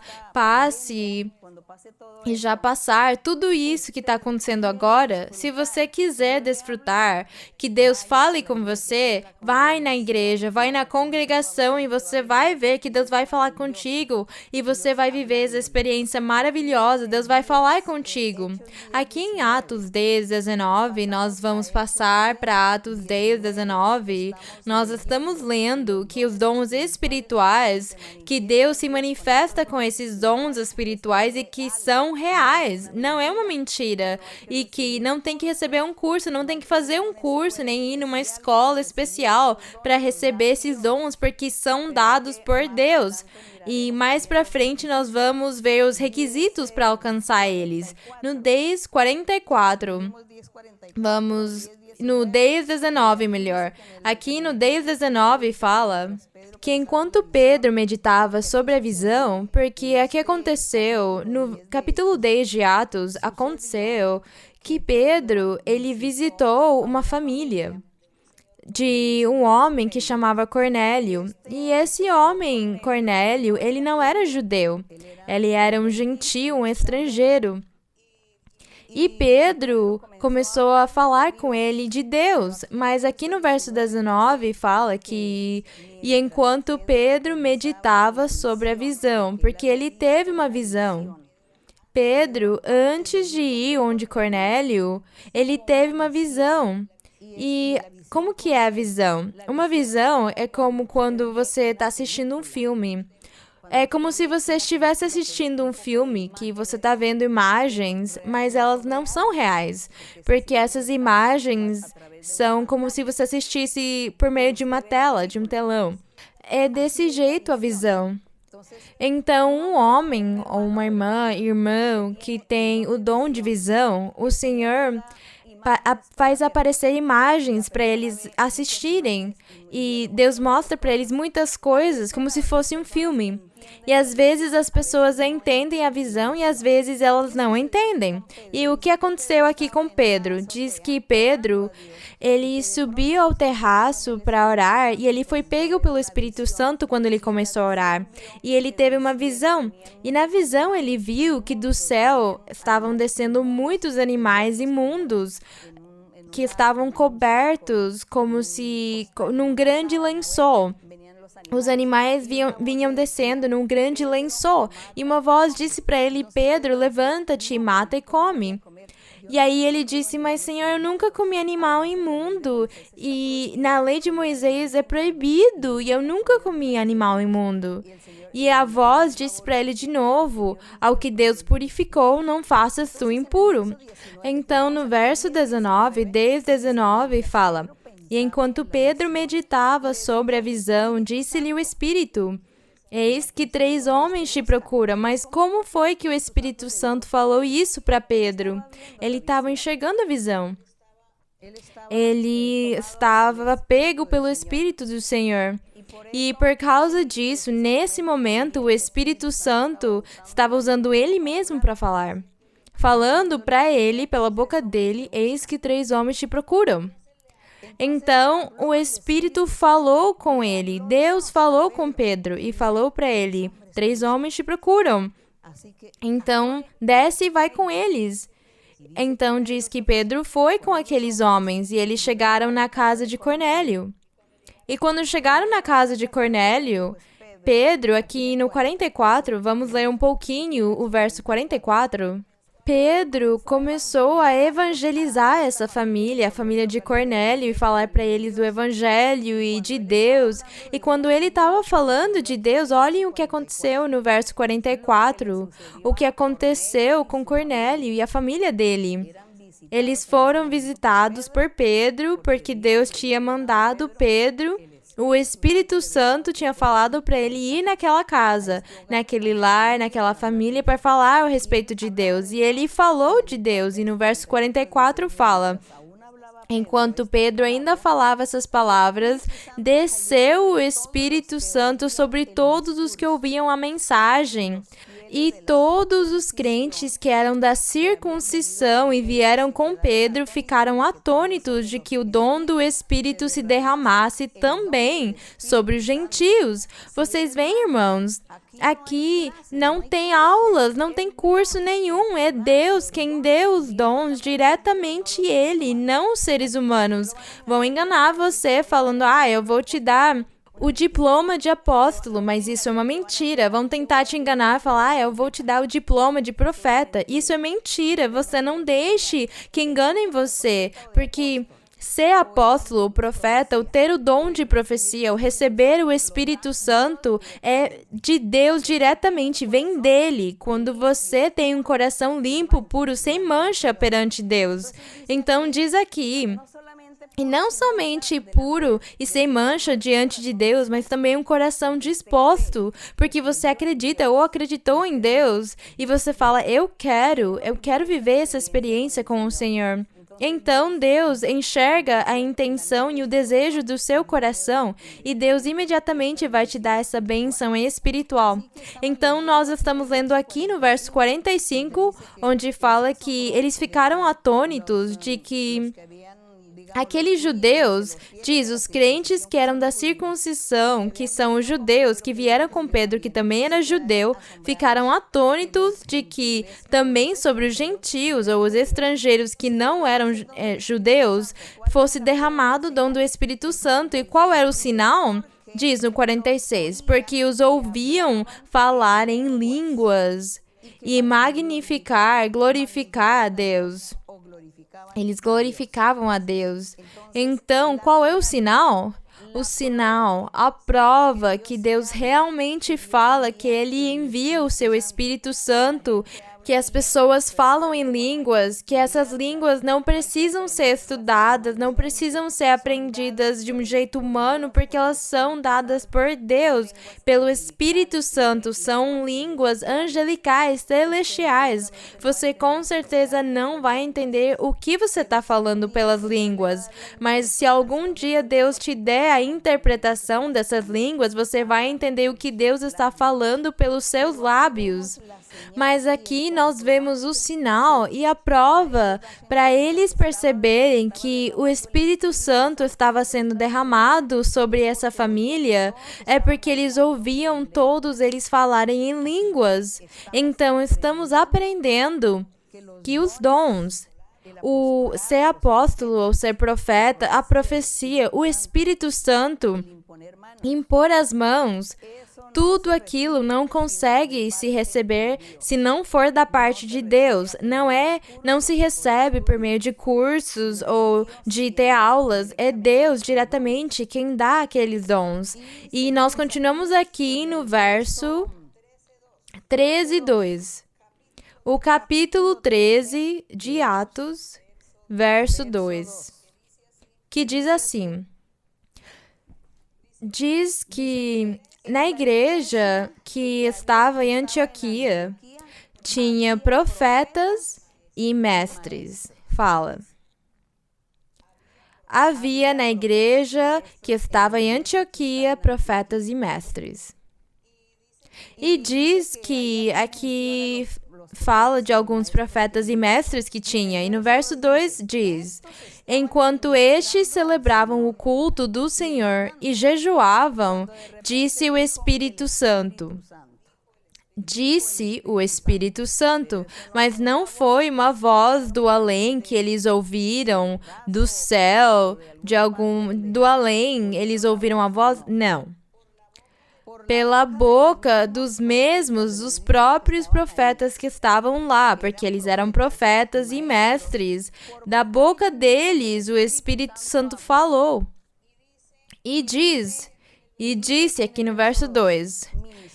passar tudo isso que está acontecendo agora, se você quiser desfrutar que Deus fale com você, vai na igreja, vai na congregação e você vai ver que Deus vai falar contigo e você vai viver essa experiência maravilhosa, Deus vai falar contigo. Aqui em Atos 10, 19, nós vamos passar para Atos 10, 19, nós estamos lendo que os dons espirituais, que Deus se manifesta com esses dons espirituais e que são reais, não é uma mentira, e que não tem que receber um curso, não tem que fazer um curso, nem ir numa escola especial para receber esses dons, porque são dados por Deus. E mais pra frente nós vamos ver os requisitos para alcançar eles. No 10:44, no 10:19, melhor. Aqui no 10:19 fala que enquanto Pedro meditava sobre a visão, porque aqui aconteceu, no capítulo 10 de Atos, aconteceu que Pedro, ele visitou uma família de um homem que chamava Cornélio. E esse homem, Cornélio, ele não era judeu, ele era um gentio, um estrangeiro. E Pedro começou a falar com ele de Deus, mas aqui no verso 19 fala que e enquanto Pedro meditava sobre a visão, porque ele teve uma visão. Pedro, antes de ir onde Cornélio, ele teve uma visão. E como que é a visão? Uma visão é como quando você está assistindo um filme. É como se você estivesse assistindo um filme que você está vendo imagens, mas elas não são reais, porque essas imagens são como se você assistisse por meio de uma tela, de um telão. É desse jeito a visão. Então, um homem ou uma irmão que tem o dom de visão, o Senhor faz aparecer imagens para eles assistirem. E Deus mostra para eles muitas coisas, como se fosse um filme. E às vezes as pessoas entendem a visão e às vezes elas não entendem. E o que aconteceu aqui com Pedro? Diz que Pedro, ele subiu ao terraço para orar e ele foi pego pelo Espírito Santo quando ele começou a orar. E ele teve uma visão. E na visão ele viu que do céu estavam descendo muitos animais imundos, que estavam cobertos como se num grande lençol. Os animais vinham descendo num grande lençol, e uma voz disse para ele: Pedro, levanta-te, mata e come. E aí ele disse: mas Senhor, eu nunca comi animal imundo, e na lei de Moisés é proibido, e eu nunca comi animal imundo. E a voz disse para ele de novo: ao que Deus purificou, não faças tu impuro. Então no verso 19, 10:19 fala: e enquanto Pedro meditava sobre a visão, disse-lhe o Espírito: eis que 3 homens te procuram. Mas como foi que o Espírito Santo falou isso para Pedro? Ele estava enxergando a visão. Ele estava pego pelo Espírito do Senhor. E por causa disso, nesse momento, o Espírito Santo estava usando ele mesmo para falar. Falando para ele, pela boca dele, eis que 3 homens te procuram. Então, o Espírito falou com ele. Deus falou com Pedro e falou para ele, 3 homens te procuram. Então, desce e vai com eles. Então, diz que Pedro foi com aqueles homens e eles chegaram na casa de Cornélio. E quando chegaram na casa de Cornélio, Pedro, aqui no 44, vamos ler um pouquinho o verso 44. Pedro começou a evangelizar essa família, a família de Cornélio, e falar para eles do evangelho e de Deus. E quando ele estava falando de Deus, olhem o que aconteceu no verso 44, o que aconteceu com Cornélio e a família dele. Eles foram visitados por Pedro, porque Deus tinha mandado Pedro. O Espírito Santo tinha falado para ele ir naquela casa, naquele lar, naquela família, para falar a respeito de Deus. E ele falou de Deus, e no verso 44 fala: enquanto Pedro ainda falava essas palavras, desceu o Espírito Santo sobre todos os que ouviam a mensagem. E todos os crentes que eram da circuncisão e vieram com Pedro ficaram atônitos de que o dom do Espírito se derramasse também sobre os gentios. Vocês veem, irmãos? Aqui não tem aulas, não tem curso nenhum. É Deus quem deu os dons, diretamente Ele, não os seres humanos. Vão enganar você falando, eu vou te dar o diploma de apóstolo, mas isso é uma mentira. Vão tentar te enganar e falar, eu vou te dar o diploma de profeta. Isso é mentira. Você não deixe que enganem você, porque ser apóstolo ou profeta, ou ter o dom de profecia, ou receber o Espírito Santo é de Deus diretamente, vem dele, quando você tem um coração limpo, puro, sem mancha perante Deus. Então diz aqui, e não somente puro e sem mancha diante de Deus, mas também um coração disposto, porque você acredita ou acreditou em Deus, e você fala, eu quero viver essa experiência com o Senhor. Então, Deus enxerga a intenção e o desejo do seu coração e Deus imediatamente vai te dar essa bênção espiritual. Então, nós estamos lendo aqui no verso 45, onde fala que eles ficaram atônitos de que aqueles judeus, diz, os crentes que eram da circuncisão, que são os judeus que vieram com Pedro, que também era judeu, ficaram atônitos de que também sobre os gentios ou os estrangeiros que não eram judeus, fosse derramado o dom do Espírito Santo. E qual era o sinal? Diz no 46, porque os ouviam falar em línguas e magnificar, glorificar a Deus. Eles glorificavam a Deus. Então, qual é o sinal? O sinal, a prova que Deus realmente fala que Ele envia o seu Espírito Santo, que as pessoas falam em línguas, que essas línguas não precisam ser estudadas, não precisam ser aprendidas de um jeito humano, porque elas são dadas por Deus, pelo Espírito Santo, são línguas angelicais, celestiais. Você com certeza não vai entender o que você está falando pelas línguas, mas se algum dia Deus te der a interpretação dessas línguas, você vai entender o que Deus está falando pelos seus lábios. Mas aqui nós vemos o sinal e a prova para eles perceberem que o Espírito Santo estava sendo derramado sobre essa família, é porque eles ouviam todos eles falarem em línguas. Então estamos aprendendo que os dons, o ser apóstolo ou ser profeta, a profecia, o Espírito Santo, impor as mãos, tudo aquilo não consegue se receber se não for da parte de Deus. Não se recebe por meio de cursos ou de ter aulas. É Deus diretamente quem dá aqueles dons. E nós continuamos aqui no verso 13:2. O capítulo 13 de Atos, verso 2, que diz assim: diz que na igreja que estava em Antioquia, tinha profetas e mestres. Fala. havia na igreja que estava em Antioquia profetas e mestres. E diz que aqui fala de alguns profetas e mestres que tinha. E no verso 2 diz: enquanto estes celebravam o culto do Senhor e jejuavam, disse o Espírito Santo. Disse o Espírito Santo, mas não foi uma voz do além que eles ouviram, do céu, do além, eles ouviram a voz? Não. Pela boca dos próprios profetas que estavam lá, porque eles eram profetas e mestres. Da boca deles, o Espírito Santo falou. E disse aqui no verso 2,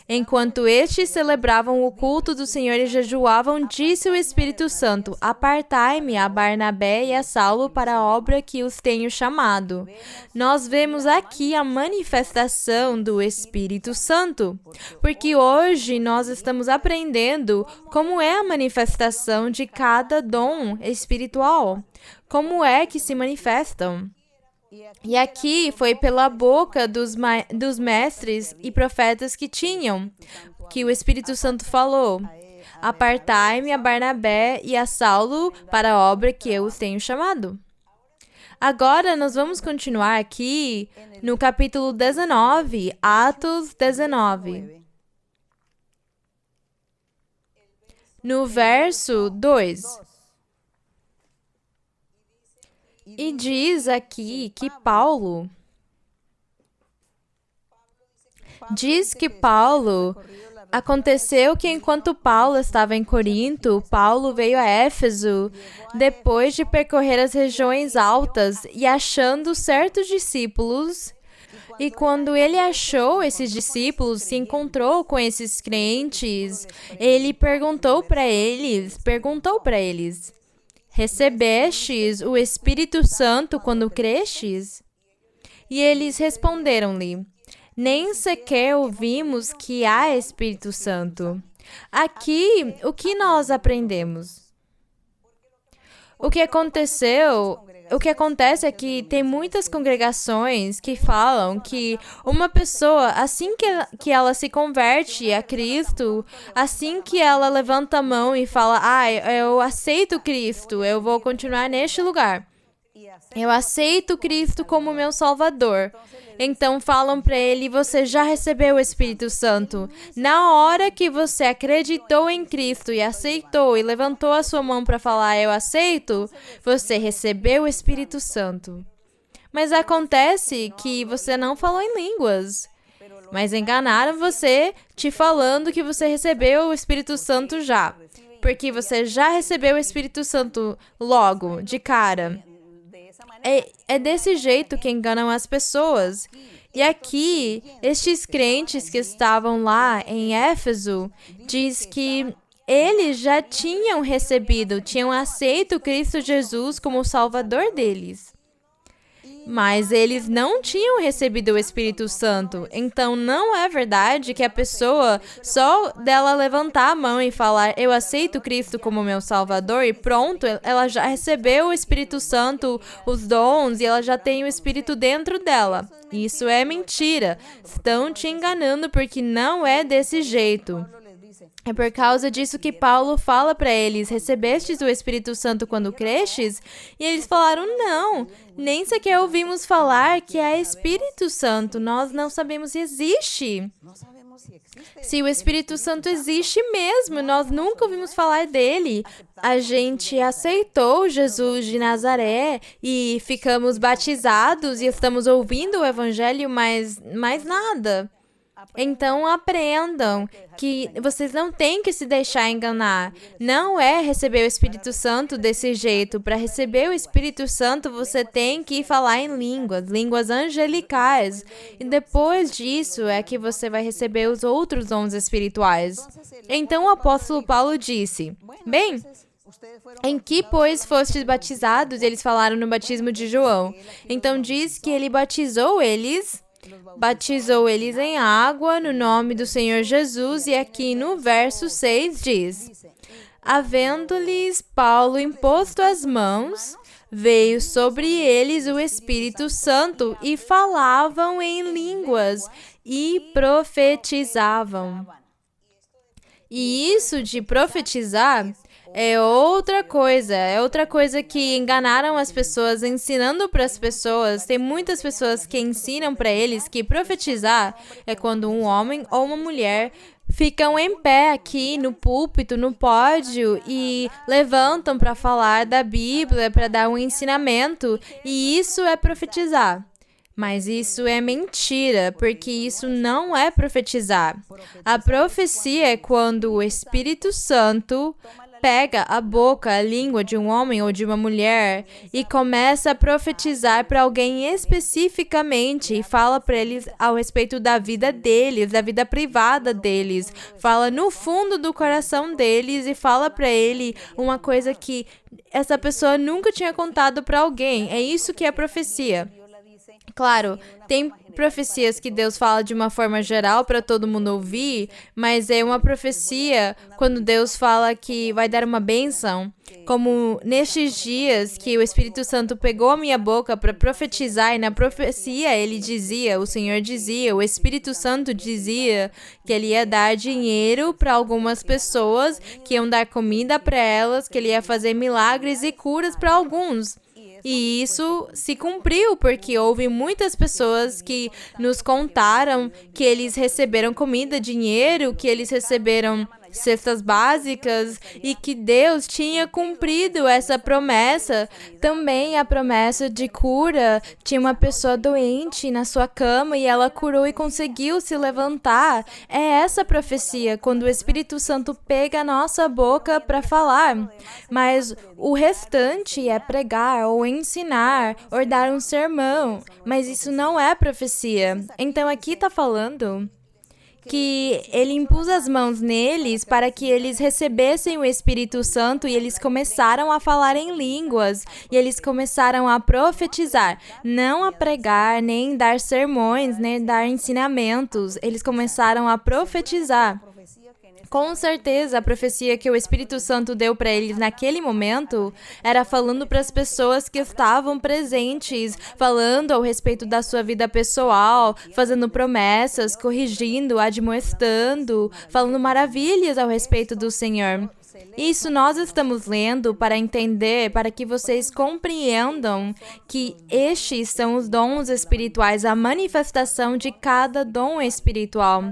enquanto estes celebravam o culto do Senhor e jejuavam, disse o Espírito Santo, apartai-me a Barnabé e a Saulo para a obra que os tenho chamado. Nós vemos aqui a manifestação do Espírito Santo, porque hoje nós estamos aprendendo como é a manifestação de cada dom espiritual, como é que se manifestam. E aqui foi pela boca dos mestres e profetas que tinham, que o Espírito Santo falou, apartai-me a Barnabé e a Saulo para a obra que eu os tenho chamado. Agora nós vamos continuar aqui no capítulo 19, Atos 19. No verso 2. E diz aqui que Paulo aconteceu que enquanto Paulo estava em Corinto, Paulo veio a Éfeso depois de percorrer as regiões altas e achando certos discípulos. E quando ele achou esses discípulos, se encontrou com esses crentes, ele perguntou para eles, recebestes o Espírito Santo quando crestes? E eles responderam-lhe, nem sequer ouvimos que há Espírito Santo. Aqui, o que nós aprendemos? O que acontece é que tem muitas congregações que falam que uma pessoa, assim que ela se converte a Cristo, assim que ela levanta a mão e fala, eu aceito Cristo, eu vou continuar neste lugar. Eu aceito Cristo como meu Salvador. Então falam para ele, você já recebeu o Espírito Santo. Na hora que você acreditou em Cristo e aceitou e levantou a sua mão para falar, eu aceito, você recebeu o Espírito Santo. Mas acontece que você não falou em línguas. Mas enganaram você te falando que você recebeu o Espírito Santo já. Porque você já recebeu o Espírito Santo logo, de cara. É desse jeito que enganam as pessoas. E aqui, estes crentes que estavam lá em Éfeso, diz que eles já tinham aceito Cristo Jesus como o Salvador deles. Mas eles não tinham recebido o Espírito Santo. Então, não é verdade que a pessoa, só dela levantar a mão e falar, eu aceito Cristo como meu Salvador, e pronto, ela já recebeu o Espírito Santo, os dons, e ela já tem o Espírito dentro dela. Isso é mentira. Estão te enganando porque não é desse jeito. É por causa disso que Paulo fala para eles, recebestes o Espírito Santo quando crestes? E eles falaram, não, nem sequer ouvimos falar que é Espírito Santo, nós não sabemos se existe. Se o Espírito Santo existe mesmo, nós nunca ouvimos falar dele. A gente aceitou Jesus de Nazaré e ficamos batizados e estamos ouvindo o Evangelho, mas mais nada. Então aprendam que vocês não têm que se deixar enganar. Não é receber o Espírito Santo desse jeito. Para receber o Espírito Santo, você tem que falar em línguas angelicais. E depois disso é que você vai receber os outros dons espirituais. Então o apóstolo Paulo disse, bem, em que, pois, fostes batizados? Eles falaram no batismo de João. Então diz que ele batizou eles em água no nome do Senhor Jesus, e aqui no verso 6 diz, havendo-lhes Paulo imposto as mãos, veio sobre eles o Espírito Santo e falavam em línguas e profetizavam. E isso de profetizar é outra coisa que enganaram as pessoas, ensinando para as pessoas. Tem muitas pessoas que ensinam para eles que profetizar é quando um homem ou uma mulher ficam em pé aqui no púlpito, no pódio e levantam para falar da Bíblia, para dar um ensinamento, e isso é profetizar. Mas isso é mentira, porque isso não é profetizar. A profecia é quando o Espírito Santo pega a boca, a língua de um homem ou de uma mulher e começa a profetizar para alguém especificamente e fala para eles ao respeito da vida deles, da vida privada deles. Fala no fundo do coração deles e fala para ele uma coisa que essa pessoa nunca tinha contado para alguém. É isso que é profecia. Claro, tem profecias que Deus fala de uma forma geral para todo mundo ouvir, mas é uma profecia quando Deus fala que vai dar uma bênção, como nestes dias que o Espírito Santo pegou a minha boca para profetizar, e na profecia ele dizia, o Senhor dizia, o Espírito Santo dizia que ele ia dar dinheiro para algumas pessoas, que iam dar comida para elas, que ele ia fazer milagres e curas para alguns. E isso se cumpriu, porque houve muitas pessoas que nos contaram que eles receberam comida, dinheiro, que eles receberam cestas básicas e que Deus tinha cumprido essa promessa. Também a promessa de cura. Tinha uma pessoa doente na sua cama e ela curou e conseguiu se levantar. É essa profecia, quando o Espírito Santo pega a nossa boca para falar. Mas o restante é pregar ou ensinar ou dar um sermão. Mas isso não é profecia. Então aqui está falando que ele impôs as mãos neles para que eles recebessem o Espírito Santo e eles começaram a falar em línguas e eles começaram a profetizar, não a pregar, nem dar sermões, nem dar ensinamentos. Eles começaram a profetizar. Com certeza, a profecia que o Espírito Santo deu para eles naquele momento era falando para as pessoas que estavam presentes, falando ao respeito da sua vida pessoal, fazendo promessas, corrigindo, admoestando, falando maravilhas ao respeito do Senhor. Isso nós estamos lendo para entender, para que vocês compreendam que estes são os dons espirituais, a manifestação de cada dom espiritual.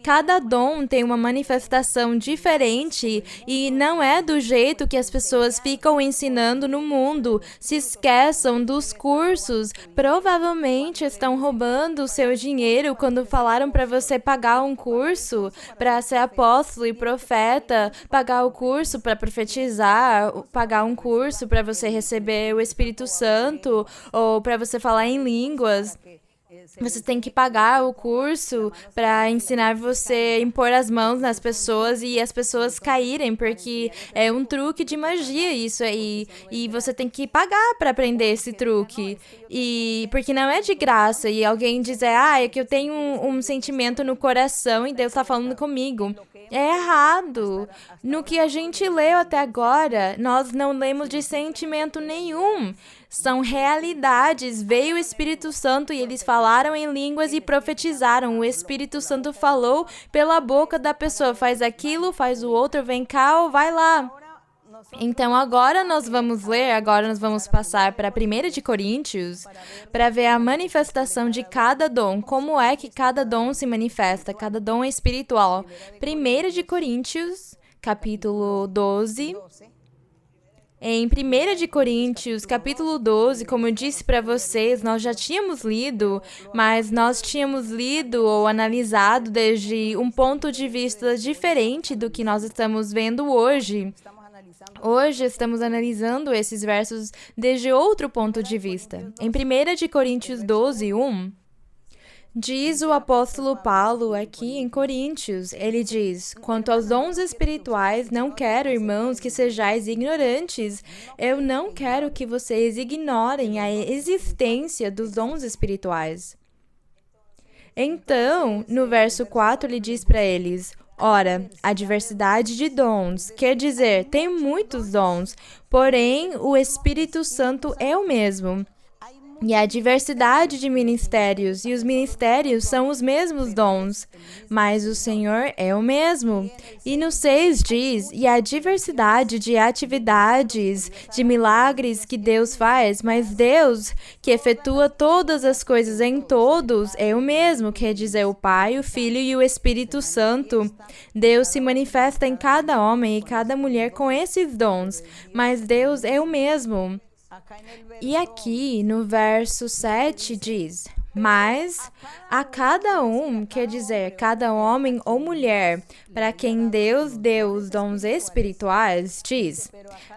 Cada dom tem uma manifestação diferente e não é do jeito que as pessoas ficam ensinando no mundo. Se esqueçam dos cursos. Provavelmente estão roubando o seu dinheiro quando falaram para você pagar um curso para ser apóstolo e profeta, pagar o curso para profetizar, pagar um curso para você receber o Espírito Santo ou para você falar em línguas. Você tem que pagar o curso para ensinar você a impor as mãos nas pessoas e as pessoas caírem, porque é um truque de magia isso aí. E você tem que pagar para aprender esse truque. E porque não é de graça. E alguém dizer, é que eu tenho um sentimento no coração e Deus está falando comigo. É errado. No que a gente leu até agora, nós não lemos de sentimento nenhum. São realidades. Veio o Espírito Santo e eles falaram em línguas e profetizaram. O Espírito Santo falou pela boca da pessoa. Faz aquilo, faz o outro, vem cá ou vai lá. Então agora nós vamos passar para 1 de Coríntios para ver a manifestação de cada dom, como é que cada dom se manifesta, cada dom espiritual. 1 de Coríntios, capítulo 12. Em 1 de Coríntios, capítulo 12, como eu disse para vocês, nós já tínhamos lido, mas nós tínhamos lido ou analisado desde um ponto de vista diferente do que nós estamos vendo hoje. Hoje estamos analisando esses versos desde outro ponto de vista. Em 1 de Coríntios 12, 1, diz o apóstolo Paulo aqui em Coríntios, ele diz, quanto aos dons espirituais, não quero, irmãos, que sejais ignorantes. Eu não quero que vocês ignorem a existência dos dons espirituais. Então, no verso 4, ele diz para eles, Ora, a diversidade de dons, quer dizer, tem muitos dons, porém o Espírito Santo é o mesmo. E a diversidade de ministérios, e os ministérios são os mesmos dons, mas o Senhor é o mesmo. E no 6 diz, e a diversidade de atividades, de milagres que Deus faz, mas Deus, que efetua todas as coisas em todos, é o mesmo, quer dizer, o Pai, o Filho e o Espírito Santo. Deus se manifesta em cada homem e cada mulher com esses dons, mas Deus é o mesmo. E aqui no verso 7 diz, mas a cada um, quer dizer, cada homem ou mulher, para quem Deus deu os dons espirituais, diz,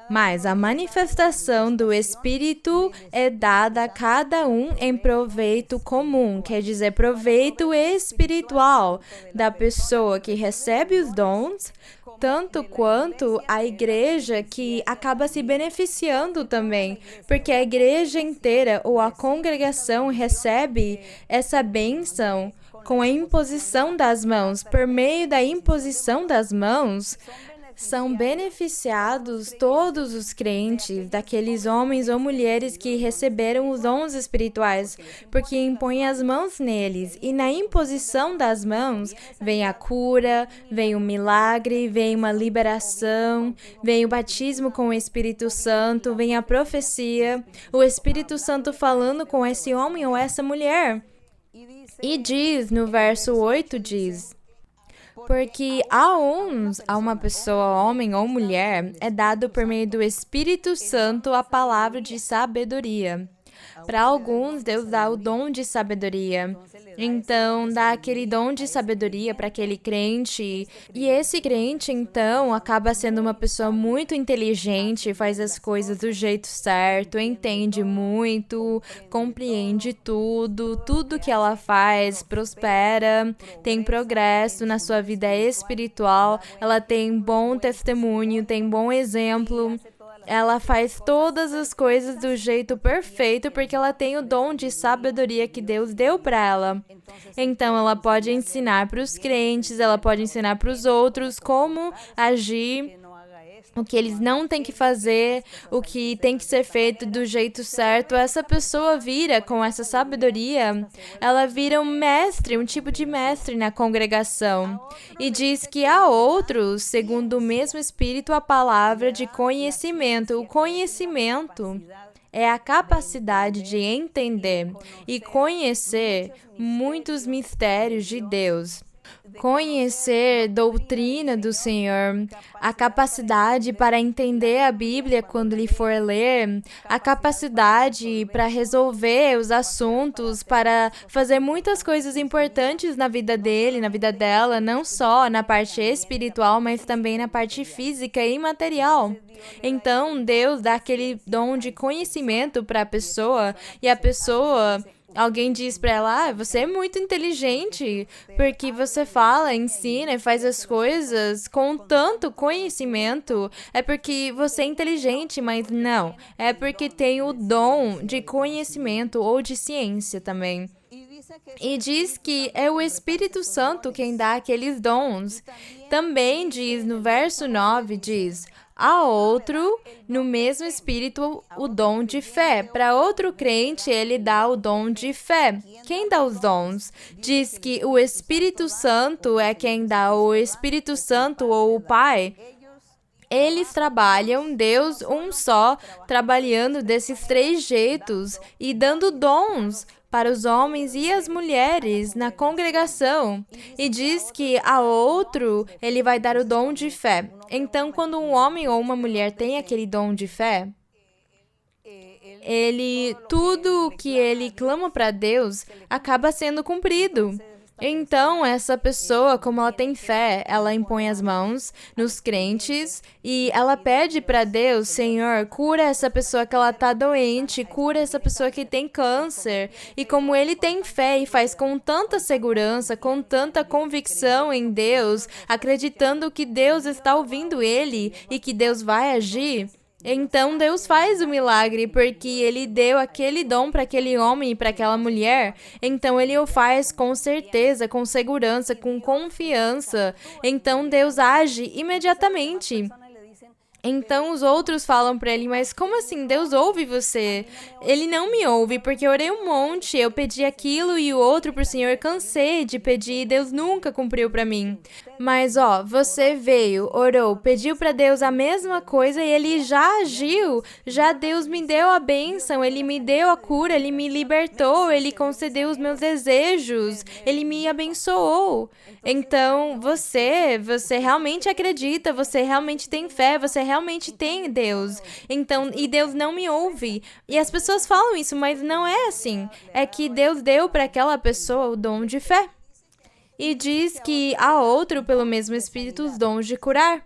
mas a manifestação do Espírito é dada a cada um em proveito comum, quer dizer, proveito espiritual da pessoa que recebe os dons, tanto quanto a igreja que acaba se beneficiando também, porque a igreja inteira ou a congregação recebe essa bênção com a imposição das mãos. Por meio da imposição das mãos, são beneficiados todos os crentes, daqueles homens ou mulheres que receberam os dons espirituais, porque impõem as mãos neles, e na imposição das mãos vem a cura, vem o milagre, vem uma liberação, vem o batismo com o Espírito Santo, vem a profecia, o Espírito Santo falando com esse homem ou essa mulher. E diz, no verso 8, diz... Porque a uma pessoa, homem ou mulher, é dado por meio do Espírito Santo a palavra de sabedoria. Para alguns, Deus dá o dom de sabedoria. Então, dá aquele dom de sabedoria para aquele crente. E esse crente, então, acaba sendo uma pessoa muito inteligente, faz as coisas do jeito certo, entende muito, compreende tudo que ela faz, prospera, tem progresso na sua vida espiritual, ela tem bom testemunho, tem bom exemplo. Ela faz todas as coisas do jeito perfeito porque ela tem o dom de sabedoria que Deus deu para ela. Então, ela pode ensinar para os crentes, ela pode ensinar para os outros como agir, o que eles não têm que fazer, o que tem que ser feito do jeito certo. Essa pessoa vira, com essa sabedoria, ela vira um mestre, um tipo de mestre na congregação. E diz que há outros, segundo o mesmo Espírito, a palavra de conhecimento. O conhecimento é a capacidade de entender e conhecer muitos mistérios de Deus. Conhecer doutrina do Senhor, a capacidade para entender a Bíblia quando lhe for ler, a capacidade para resolver os assuntos, para fazer muitas coisas importantes na vida dele, na vida dela, não só na parte espiritual, mas também na parte física e material. Então, Deus dá aquele dom de conhecimento para a pessoa e a pessoa... Alguém diz para ela, você é muito inteligente, porque você fala, ensina e faz as coisas com tanto conhecimento. É porque você é inteligente, mas não. É porque tem o dom de conhecimento ou de ciência também. E diz que é o Espírito Santo quem dá aqueles dons. Também diz, no verso 9, diz... A outro, no mesmo Espírito, o dom de fé. Para outro crente, ele dá o dom de fé. Quem dá os dons? Diz que o Espírito Santo é quem dá, o Espírito Santo ou o Pai. Eles trabalham, Deus um só, trabalhando desses três jeitos e dando dons para os homens e as mulheres na congregação. E diz que a outro, ele vai dar o dom de fé. Então, quando um homem ou uma mulher tem aquele dom de fé, tudo que ele clama para Deus acaba sendo cumprido. Então, essa pessoa, como ela tem fé, ela impõe as mãos nos crentes e ela pede para Deus, Senhor, cura essa pessoa que ela está doente, cura essa pessoa que tem câncer. E como ele tem fé e faz com tanta segurança, com tanta convicção em Deus, acreditando que Deus está ouvindo ele e que Deus vai agir, Então Deus faz o milagre porque Ele deu aquele dom para aquele homem e para aquela mulher. Então Ele o faz com certeza, com segurança, com confiança. Então Deus age imediatamente. Então os outros falam para ele, mas como assim? Deus ouve você? Ele não me ouve porque eu orei um monte, eu pedi aquilo e o outro pro Senhor, cansei de pedir e Deus nunca cumpriu para mim. Mas você veio, orou, pediu para Deus a mesma coisa e ele já agiu. Já Deus me deu a bênção, ele me deu a cura, ele me libertou, ele concedeu os meus desejos, ele me abençoou. Então, você realmente acredita, você realmente tem fé, você realmente tem Deus. Então, e Deus não me ouve. E as pessoas falam isso, mas não é assim. É que Deus deu para aquela pessoa o dom de fé. E diz que há outro, pelo mesmo Espírito, os dons de curar.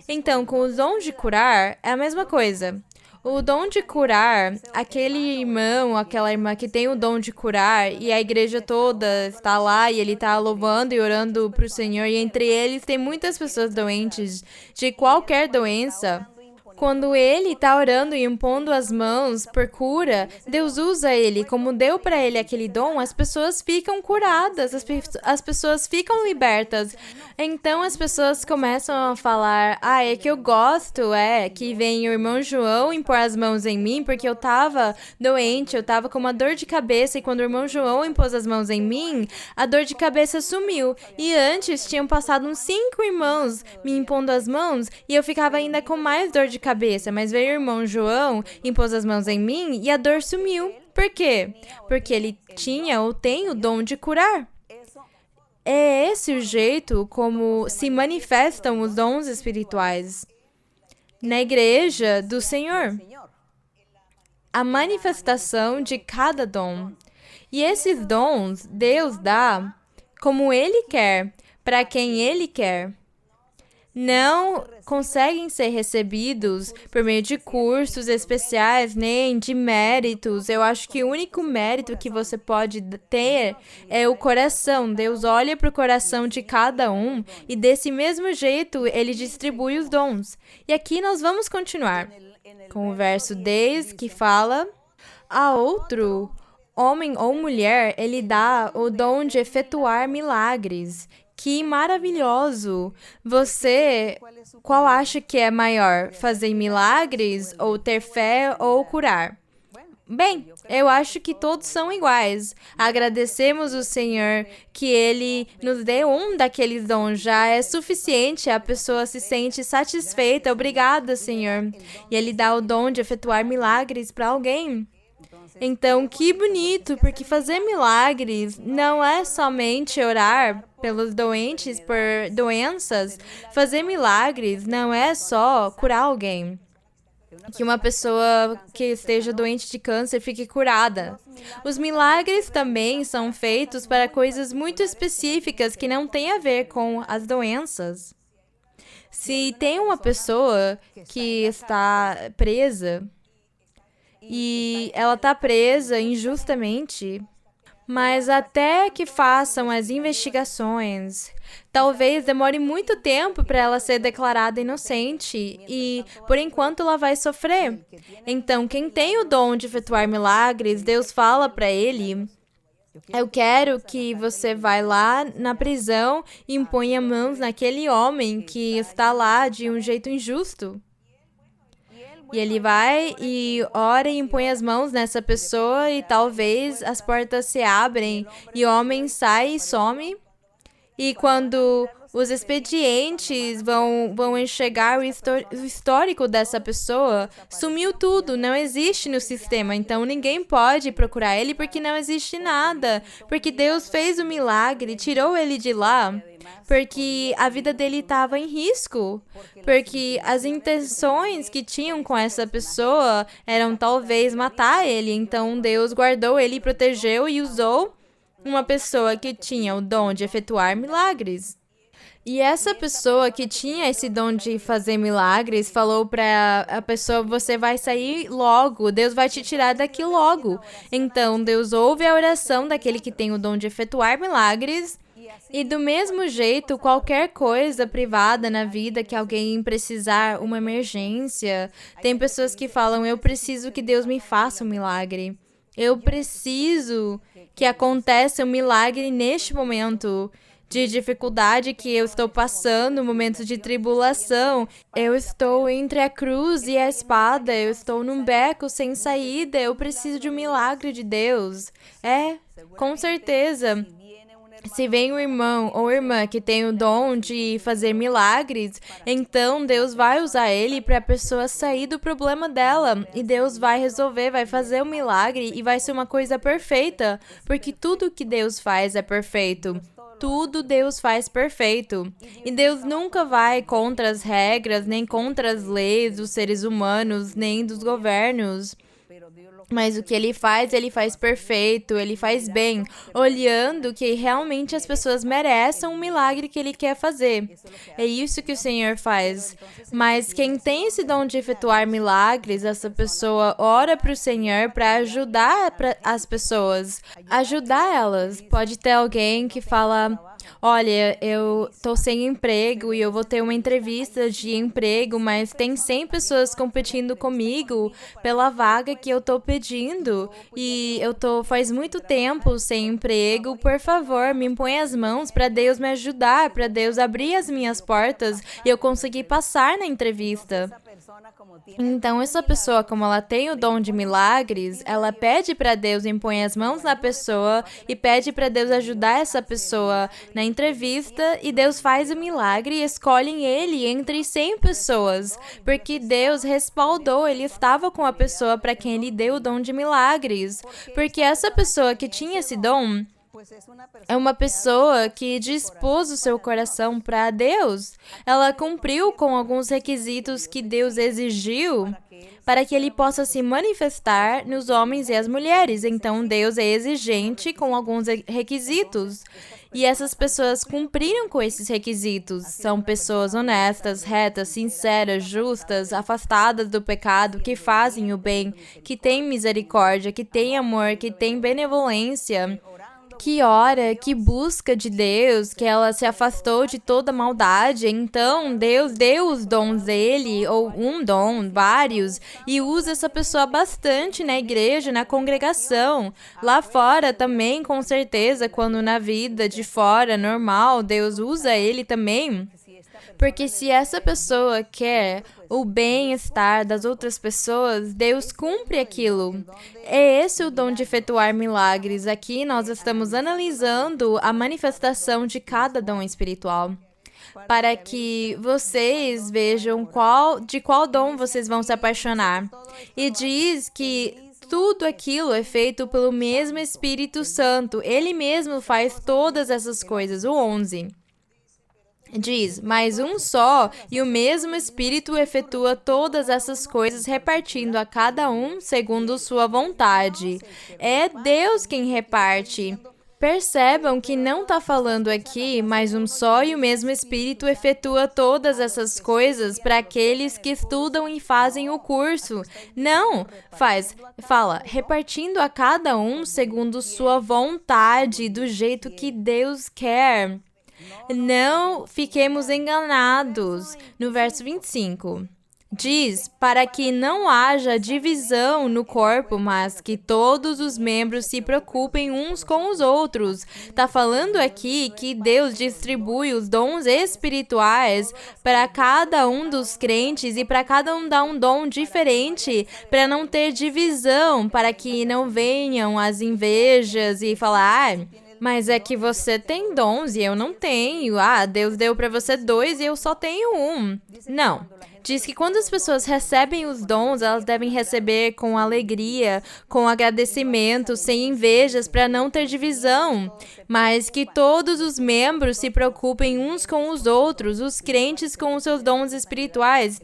Então, com os dons de curar, é a mesma coisa. O dom de curar, aquele irmão, aquela irmã que tem o dom de curar e a igreja toda está lá e ele está louvando e orando para o Senhor e entre eles tem muitas pessoas doentes de qualquer doença. Quando ele está orando e impondo as mãos por cura, Deus usa ele. Como deu para ele aquele dom, as pessoas ficam curadas, as pessoas ficam libertas. Então as pessoas começam a falar, é que eu gosto, que vem o irmão João impor as mãos em mim, porque eu estava doente, eu estava com uma dor de cabeça, e quando o irmão João impôs as mãos em mim, a dor de cabeça sumiu. E antes tinham passado uns 5 irmãos me impondo as mãos, e eu ficava ainda com mais dor de cabeça, mas veio o irmão João, impôs as mãos em mim e a dor sumiu. Por quê? Porque ele tinha ou tem o dom de curar. É esse o jeito como se manifestam os dons espirituais na igreja do Senhor. A manifestação de cada dom. E esses dons Deus dá como Ele quer, para quem Ele quer. Não conseguem ser recebidos por meio de cursos especiais, nem de méritos. Eu acho que o único mérito que você pode ter é o coração. Deus olha para o coração de cada um e desse mesmo jeito Ele distribui os dons. E aqui nós vamos continuar com o verso 10 que fala: a outro, homem ou mulher, Ele dá o dom de efetuar milagres. Que maravilhoso! Qual acha que é maior? Fazer milagres, ou ter fé, ou curar? Bem, eu acho que todos são iguais. Agradecemos o Senhor que Ele nos dê um daqueles dons. Já é suficiente, a pessoa se sente satisfeita. Obrigada, Senhor. E Ele dá o dom de efetuar milagres para alguém. Então, que bonito, porque fazer milagres não é somente orar pelos doentes por doenças. Fazer milagres não é só curar alguém. Que uma pessoa que esteja doente de câncer fique curada. Os milagres também são feitos para coisas muito específicas que não têm a ver com as doenças. Se tem uma pessoa que está presa, e ela está presa injustamente, mas até que façam as investigações, talvez demore muito tempo para ela ser declarada inocente e, por enquanto, ela vai sofrer. Então, quem tem o dom de efetuar milagres, Deus fala para ele: eu quero que você vá lá na prisão e imponha mãos naquele homem que está lá de um jeito injusto. E ele vai e ora e impõe as mãos nessa pessoa e talvez as portas se abrem e o homem sai e some. E quando os expedientes vão enxergar o histórico dessa pessoa, sumiu tudo, não existe no sistema. Então ninguém pode procurar ele porque não existe nada. Porque Deus fez o milagre, tirou ele de lá. Porque a vida dele estava em risco, porque as intenções que tinham com essa pessoa eram talvez matar ele, então Deus guardou ele, protegeu e usou uma pessoa que tinha o dom de efetuar milagres. E essa pessoa que tinha esse dom de fazer milagres falou para a pessoa: você vai sair logo, Deus vai te tirar daqui logo. Então Deus ouve a oração daquele que tem o dom de efetuar milagres. E do mesmo jeito, qualquer coisa privada na vida que alguém precisar, uma emergência, tem pessoas que falam, eu preciso que Deus me faça um milagre. Eu preciso que aconteça um milagre neste momento de dificuldade que eu estou passando, momento de tribulação. Eu estou entre a cruz e a espada, eu estou num beco sem saída, eu preciso de um milagre de Deus. Com certeza. Se vem um irmão ou irmã que tem o dom de fazer milagres, então Deus vai usar ele para a pessoa sair do problema dela. E Deus vai resolver, vai fazer um milagre e vai ser uma coisa perfeita, porque tudo que Deus faz é perfeito. Tudo Deus faz perfeito. E Deus nunca vai contra as regras, nem contra as leis dos seres humanos, nem dos governos. Mas o que ele faz perfeito, ele faz bem, olhando que realmente as pessoas merecem um milagre que ele quer fazer. É isso que o Senhor faz. Mas quem tem esse dom de efetuar milagres, essa pessoa ora para o Senhor para ajudar as pessoas, ajudar elas. Pode ter alguém que fala, olha, eu tô sem emprego e eu vou ter uma entrevista de emprego, mas tem 100 pessoas competindo comigo pela vaga que eu tô pedindo e eu tô faz muito tempo sem emprego. Por favor, me impõe as mãos para Deus me ajudar, para Deus abrir as minhas portas e eu conseguir passar na entrevista. Então, essa pessoa, como ela tem o dom de milagres, ela pede para Deus, impõe as mãos na pessoa e pede para Deus ajudar essa pessoa na entrevista e Deus faz o milagre e escolhe ele entre 100 pessoas, porque Deus respaldou, ele estava com a pessoa para quem ele deu o dom de milagres, porque essa pessoa que tinha esse dom é uma pessoa que dispôs o seu coração para Deus. Ela cumpriu com alguns requisitos que Deus exigiu para que ele possa se manifestar nos homens e as mulheres. Então, Deus é exigente com alguns requisitos. E essas pessoas cumpriram com esses requisitos. São pessoas honestas, retas, sinceras, justas, afastadas do pecado, que fazem o bem, que têm misericórdia, que têm amor, que têm benevolência, que ora, que busca de Deus, que ela se afastou de toda maldade. Então, Deus deu os dons dele, ou um dom, vários, e usa essa pessoa bastante na igreja, na congregação. Lá fora também, com certeza, quando na vida de fora, normal, Deus usa ele também. Porque se essa pessoa quer o bem-estar das outras pessoas, Deus cumpre aquilo. É esse o dom de efetuar milagres. Aqui nós estamos analisando a manifestação de cada dom espiritual, para que vocês vejam de qual dom vocês vão se apaixonar. E diz que tudo aquilo é feito pelo mesmo Espírito Santo. Ele mesmo faz todas essas coisas. O 11. Diz, mas um só e o mesmo Espírito efetua todas essas coisas, repartindo a cada um segundo sua vontade. É Deus quem reparte. Percebam que não está falando aqui, mas um só e o mesmo Espírito efetua todas essas coisas para aqueles que estudam e fazem o curso. Não, fala, repartindo a cada um segundo sua vontade, do jeito que Deus quer. Não fiquemos enganados. No verso 25, diz, para que não haja divisão no corpo, mas que todos os membros se preocupem uns com os outros. Está falando aqui que Deus distribui os dons espirituais para cada um dos crentes e para cada um dá um dom diferente, para não ter divisão, para que não venham as invejas e falar, mas é que você tem dons e eu não tenho. Deus deu para você 2 e eu só tenho 1. Não. Diz que quando as pessoas recebem os dons, elas devem receber com alegria, com agradecimento, sem invejas, para não ter divisão. Mas que todos os membros se preocupem uns com os outros, os crentes com os seus dons espirituais.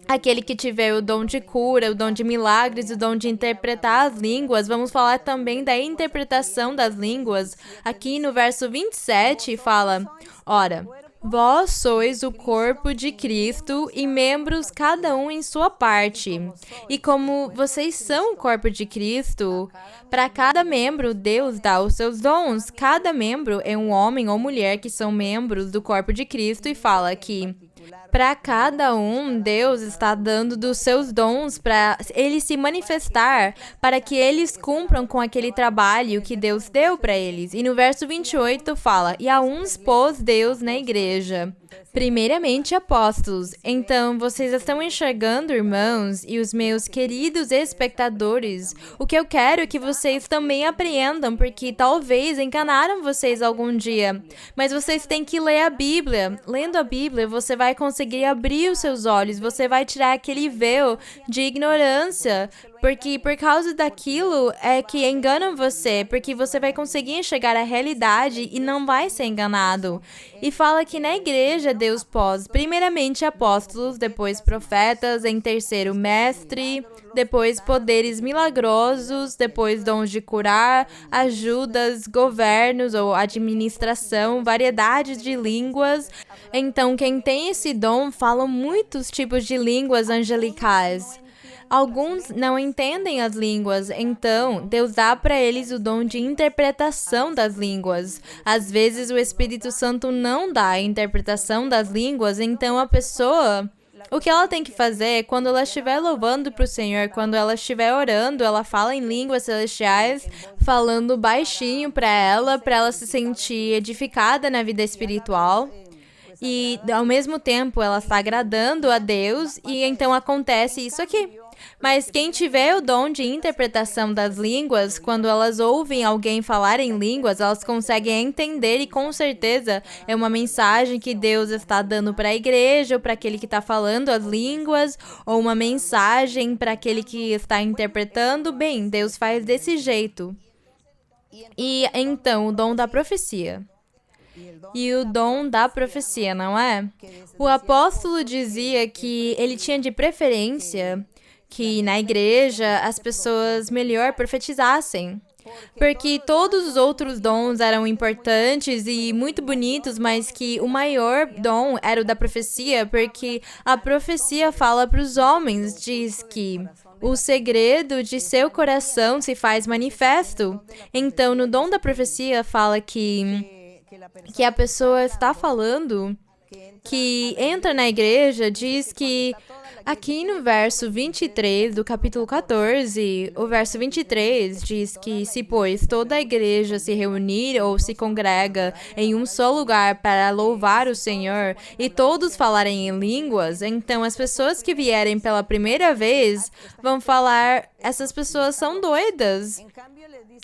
Aquele que tiver o dom de cura, o dom de milagres, o dom de interpretar as línguas. Vamos falar também da interpretação das línguas. Aqui no verso 27 fala, ora, Vós sois o corpo de Cristo e membros cada um em sua parte. E como vocês são o corpo de Cristo, para cada membro Deus dá os seus dons. Cada membro é um homem ou mulher que são membros do corpo de Cristo e fala que para cada um, Deus está dando dos seus dons para ele se manifestar, para que eles cumpram com aquele trabalho que Deus deu para eles. E no verso 28 fala, e a uns pôs Deus na igreja. Primeiramente, apóstolos. Então, vocês estão enxergando, irmãos, e os meus queridos espectadores, o que eu quero é que vocês também apreendam, porque talvez enganaram vocês algum dia, mas vocês têm que ler a Bíblia. Lendo a Bíblia, você vai conseguir abrir os seus olhos, você vai tirar aquele véu de ignorância, porque por causa daquilo é que enganam você, porque você vai conseguir enxergar a realidade e não vai ser enganado. E fala que na igreja Deus pôs primeiramente apóstolos, depois profetas, em terceiro mestre, depois poderes milagrosos, depois dons de curar, ajudas, governos ou administração, variedades de línguas. Então quem tem esse dom fala muitos tipos de línguas angelicais. Alguns não entendem as línguas, então Deus dá para eles o dom de interpretação das línguas. Às vezes o Espírito Santo não dá a interpretação das línguas, então a pessoa, o que ela tem que fazer é quando ela estiver louvando para o Senhor, quando ela estiver orando, ela fala em línguas celestiais, falando baixinho para ela se sentir edificada na vida espiritual. E ao mesmo tempo ela está agradando a Deus e então acontece isso aqui. Mas quem tiver o dom de interpretação das línguas, quando elas ouvem alguém falar em línguas, elas conseguem entender e com certeza é uma mensagem que Deus está dando para a igreja ou para aquele que está falando as línguas, ou uma mensagem para aquele que está interpretando. Bem, Deus faz desse jeito. E então o dom da profecia. E o dom da profecia, não é? O apóstolo dizia que ele tinha de preferência que na igreja as pessoas melhor profetizassem. Porque todos os outros dons eram importantes e muito bonitos, mas que o maior dom era o da profecia, porque a profecia fala para os homens, diz que o segredo de seu coração se faz manifesto. Então, no dom da profecia fala que a pessoa está falando, que entra na igreja, diz que aqui no verso 23 do capítulo 14, o verso 23 diz que se, pois, toda a igreja se reunir ou se congrega em um só lugar para louvar o Senhor e todos falarem em línguas, então as pessoas que vierem pela primeira vez vão falar, essas pessoas são doidas.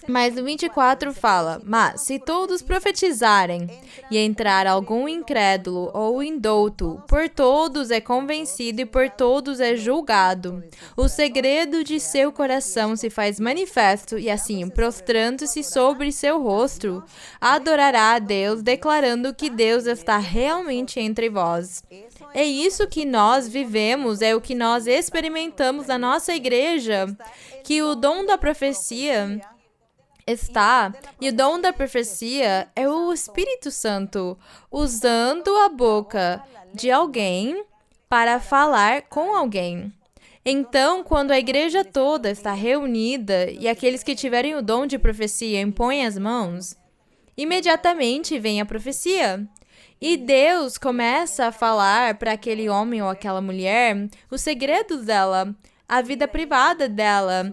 Mas no 24 fala, mas se todos profetizarem e entrar algum incrédulo ou indouto, por todos é convencido e por todos é julgado. O segredo de seu coração se faz manifesto e assim, prostrando-se sobre seu rosto, adorará a Deus, declarando que Deus está realmente entre vós. É isso que nós vivemos, é o que nós experimentamos na nossa igreja, que o dom da profecia está, e o dom da profecia é o Espírito Santo, usando a boca de alguém para falar com alguém. Então, quando a igreja toda está reunida e aqueles que tiverem o dom de profecia impõem as mãos, imediatamente vem a profecia. E Deus começa a falar para aquele homem ou aquela mulher os segredos dela, a vida privada dela.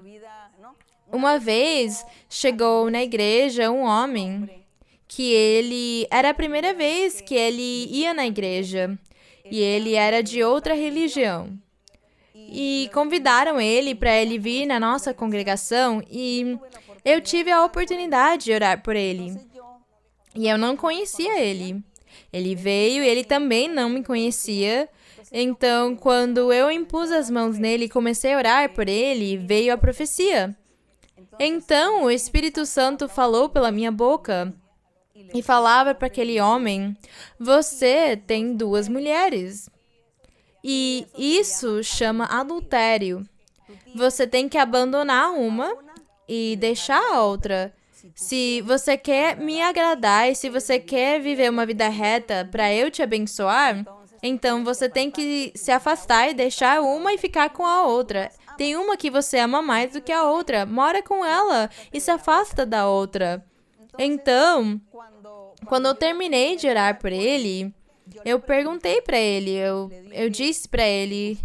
Uma vez chegou na igreja um homem que era a primeira vez que ele ia na igreja e ele era de outra religião. E convidaram ele para ele vir na nossa congregação e eu tive a oportunidade de orar por ele. E eu não conhecia ele. Ele veio e ele também não me conhecia. Então, quando eu impus as mãos nele e comecei a orar por ele, veio a profecia. Então, o Espírito Santo falou pela minha boca e falava para aquele homem, você tem 2 mulheres. E isso chama adultério. Você tem que abandonar uma e deixar a outra. Se você quer me agradar e se você quer viver uma vida reta para eu te abençoar, então você tem que se afastar e deixar uma e ficar com a outra. Tem uma que você ama mais do que a outra. Mora com ela e se afasta da outra. Então, quando eu terminei de orar por ele, eu perguntei para ele, eu disse para ele,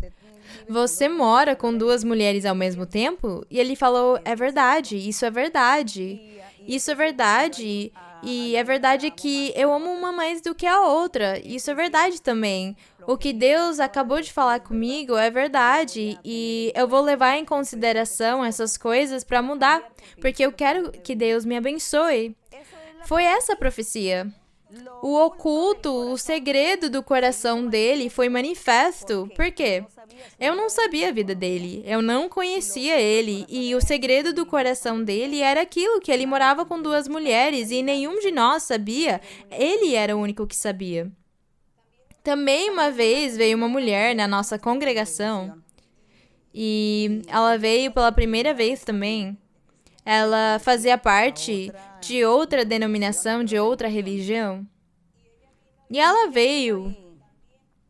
você mora com 2 mulheres ao mesmo tempo? E ele falou, é verdade, isso é verdade. Isso é verdade. E é verdade que eu amo uma mais do que a outra. Isso é verdade também. O que Deus acabou de falar comigo é verdade. E eu vou levar em consideração essas coisas para mudar. Porque eu quero que Deus me abençoe. Foi essa a profecia. O oculto, o segredo do coração dele foi manifesto. Por quê? Eu não sabia a vida dele, eu não conhecia ele, e o segredo do coração dele era aquilo, que ele morava com 2 mulheres e nenhum de nós sabia, ele era o único que sabia. Também uma vez veio uma mulher na nossa congregação, e ela veio pela primeira vez também. Ela fazia parte de outra denominação, de outra religião. E ela veio.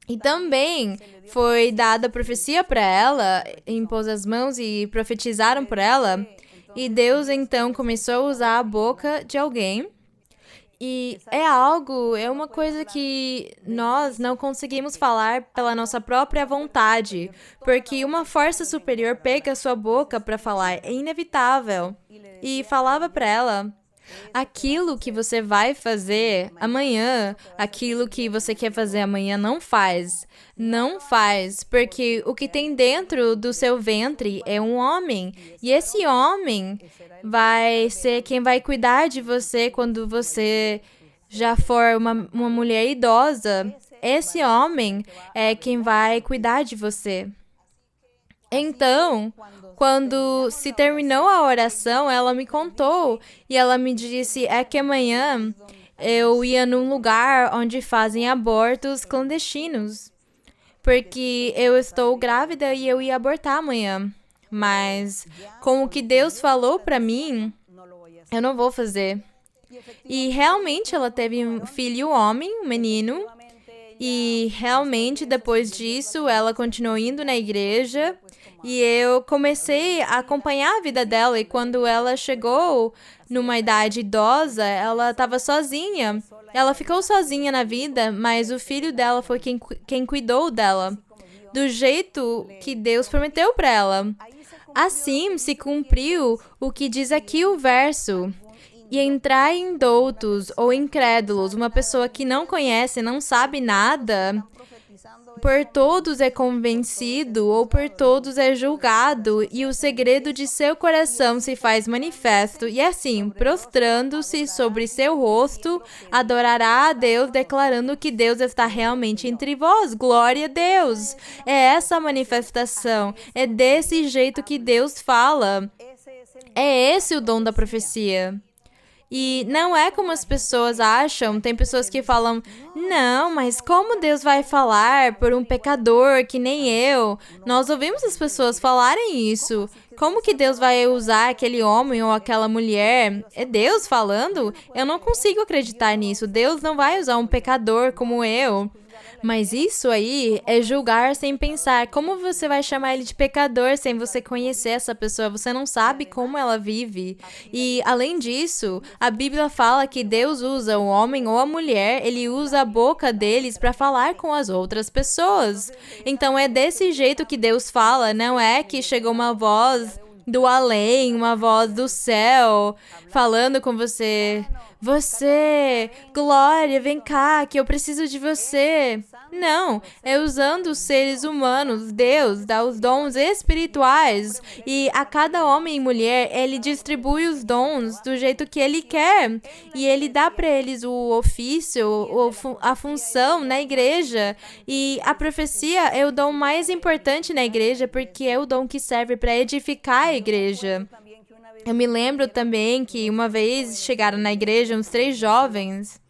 E também foi dada profecia para ela, impôs as mãos e profetizaram por ela. E Deus então começou a usar a boca de alguém. E é uma coisa que nós não conseguimos falar pela nossa própria vontade, porque uma força superior pega a sua boca para falar, é inevitável. E falava para ela, aquilo que você vai fazer amanhã, aquilo que você quer fazer amanhã, não faz. Não faz, porque o que tem dentro do seu ventre é um homem. E esse homem vai ser quem vai cuidar de você quando você já for uma mulher idosa. Esse homem é quem vai cuidar de você. Então, quando se terminou a oração, ela me contou e ela me disse, é que amanhã eu ia num lugar onde fazem abortos clandestinos, porque eu estou grávida e eu ia abortar amanhã, mas com o que Deus falou para mim, eu não vou fazer. E realmente ela teve um filho homem, um menino, e realmente depois disso ela continuou indo na igreja. E eu comecei a acompanhar a vida dela, e quando ela chegou numa idade idosa, ela estava sozinha. Ela ficou sozinha na vida, mas o filho dela foi quem cuidou dela, do jeito que Deus prometeu para ela. Assim se cumpriu o que diz aqui o verso. E entrar em doutos ou incrédulos, uma pessoa que não conhece, não sabe nada, por todos é convencido ou por todos é julgado, e o segredo de seu coração se faz manifesto, e assim, prostrando-se sobre seu rosto, adorará a Deus, declarando que Deus está realmente entre vós. Glória a Deus! É essa a manifestação, é desse jeito que Deus fala. É esse o dom da profecia. E não é como as pessoas acham, tem pessoas que falam, não, mas como Deus vai falar por um pecador que nem eu? Nós ouvimos as pessoas falarem isso. Como que Deus vai usar aquele homem ou aquela mulher? É Deus falando? Eu não consigo acreditar nisso. Deus não vai usar um pecador como eu. Mas isso aí é julgar sem pensar. Como você vai chamar ele de pecador sem você conhecer essa pessoa? Você não sabe como ela vive. E, além disso, a Bíblia fala que Deus usa o homem ou a mulher, ele usa a boca deles para falar com as outras pessoas. Então, é desse jeito que Deus fala, não é que chegou uma voz do além, uma voz do céu, falando com você. Você, Glória, vem cá, que eu preciso de você. Não, é usando os seres humanos. Deus dá os dons espirituais e a cada homem e mulher, ele distribui os dons do jeito que ele quer. E ele dá para eles o ofício, a função na igreja. E a profecia é o dom mais importante na igreja porque é o dom que serve para edificar a igreja. Eu me lembro também que uma vez chegaram na igreja uns 3 jovens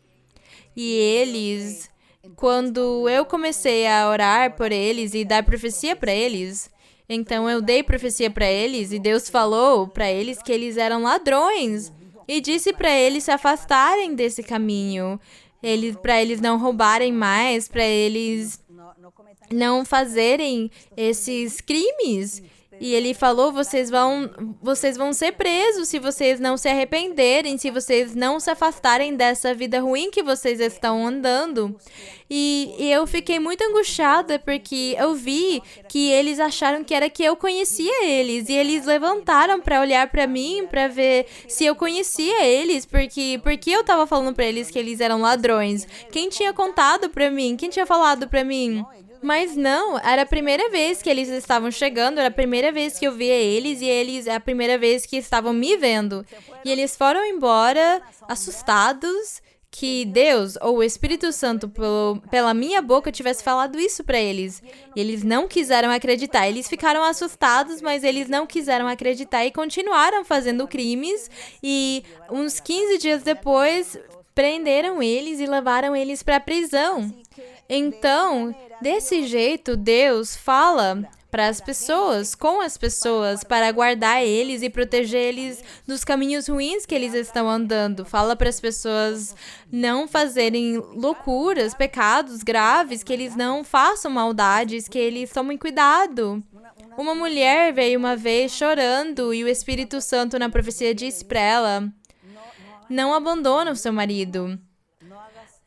e eles, quando eu comecei a orar por eles e dar profecia para eles, então eu dei profecia para eles e Deus falou para eles que eles eram ladrões. e disse para eles se afastarem desse caminho, para eles não roubarem mais, para eles não fazerem esses crimes. E ele falou, vocês vão ser presos se vocês não se arrependerem, se vocês não se afastarem dessa vida ruim que vocês estão andando. E eu fiquei muito angustiada porque eu vi que eles acharam que era que eu conhecia eles. E eles levantaram para olhar para mim, para ver se eu conhecia eles, porque eu tava falando para eles que eles eram ladrões. Quem tinha contado para mim? Quem tinha falado para mim? Mas não, era a primeira vez que eles estavam chegando, era a primeira vez que eu via eles e eles é a primeira vez que estavam me vendo. E eles foram embora assustados que Deus ou o Espírito Santo pela minha boca tivesse falado isso para eles. E eles não quiseram acreditar. Eles ficaram assustados, mas eles não quiseram acreditar e continuaram fazendo crimes. E uns 15 dias depois, prenderam eles e levaram eles para a prisão. Então, desse jeito, Deus fala para as pessoas, com as pessoas, para guardar eles e proteger eles dos caminhos ruins que eles estão andando. Fala para as pessoas não fazerem loucuras, pecados graves, que eles não façam maldades, que eles tomem cuidado. Uma mulher veio uma vez chorando e o Espírito Santo na profecia disse para ela: não abandona o seu marido.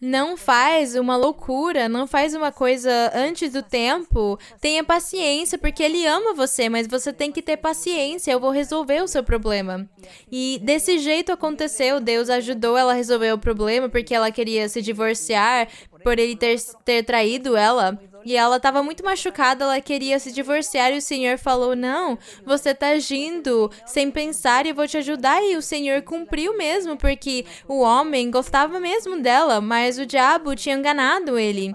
Não faz uma loucura, não faz uma coisa antes do tempo. Tenha paciência, porque ele ama você, mas você tem que ter paciência. Eu vou resolver o seu problema. E desse jeito aconteceu. Deus ajudou ela a resolver o problema, porque ela queria se divorciar por ele ter traído ela. E ela estava muito machucada, ela queria se divorciar e o Senhor falou, não, você está agindo sem pensar e eu vou te ajudar. E o Senhor cumpriu mesmo, porque o homem gostava mesmo dela, mas o diabo tinha enganado ele.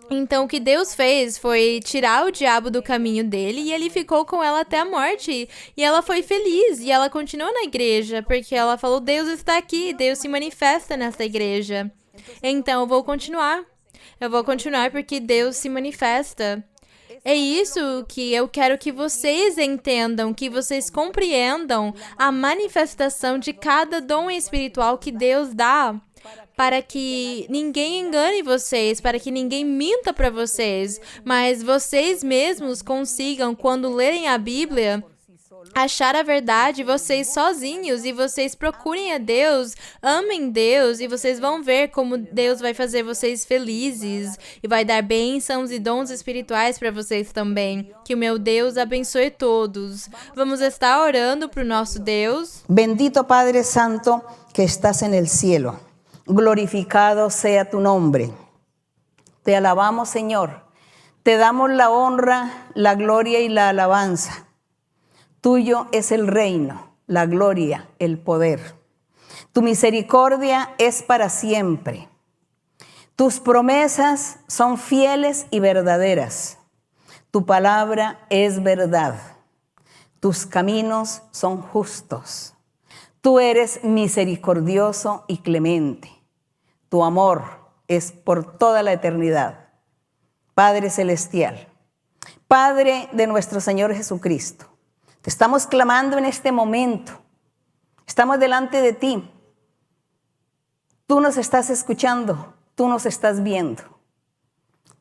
Então, o que Deus fez foi tirar o diabo do caminho dele e ele ficou com ela até a morte. E ela foi feliz e ela continuou na igreja, porque ela falou, Deus está aqui, Deus se manifesta nessa igreja. Então, eu vou continuar. Eu vou continuar porque Deus se manifesta. É isso que eu quero que vocês entendam, que vocês compreendam a manifestação de cada dom espiritual que Deus dá, para que ninguém engane vocês, para que ninguém minta para vocês, mas vocês mesmos consigam, quando lerem a Bíblia, achar a verdade vocês sozinhos e vocês procurem a Deus, amem Deus e vocês vão ver como Deus vai fazer vocês felizes e vai dar bênçãos e dons espirituais para vocês também. Que o meu Deus abençoe todos. Vamos estar orando para o nosso Deus. Bendito Padre Santo que estás en el cielo, glorificado sea tu nombre. Te alabamos, Señor. Te damos la honra, la gloria y la alabanza. Tuyo es el reino, la gloria, el poder. Tu misericordia es para siempre. Tus promesas son fieles y verdaderas. Tu palabra es verdad. Tus caminos son justos. Tú eres misericordioso y clemente. Tu amor es por toda la eternidad. Padre celestial, Padre de nuestro Señor Jesucristo, te estamos clamando en este momento. Estamos delante de ti. Tú nos estás escuchando. Tú nos estás viendo.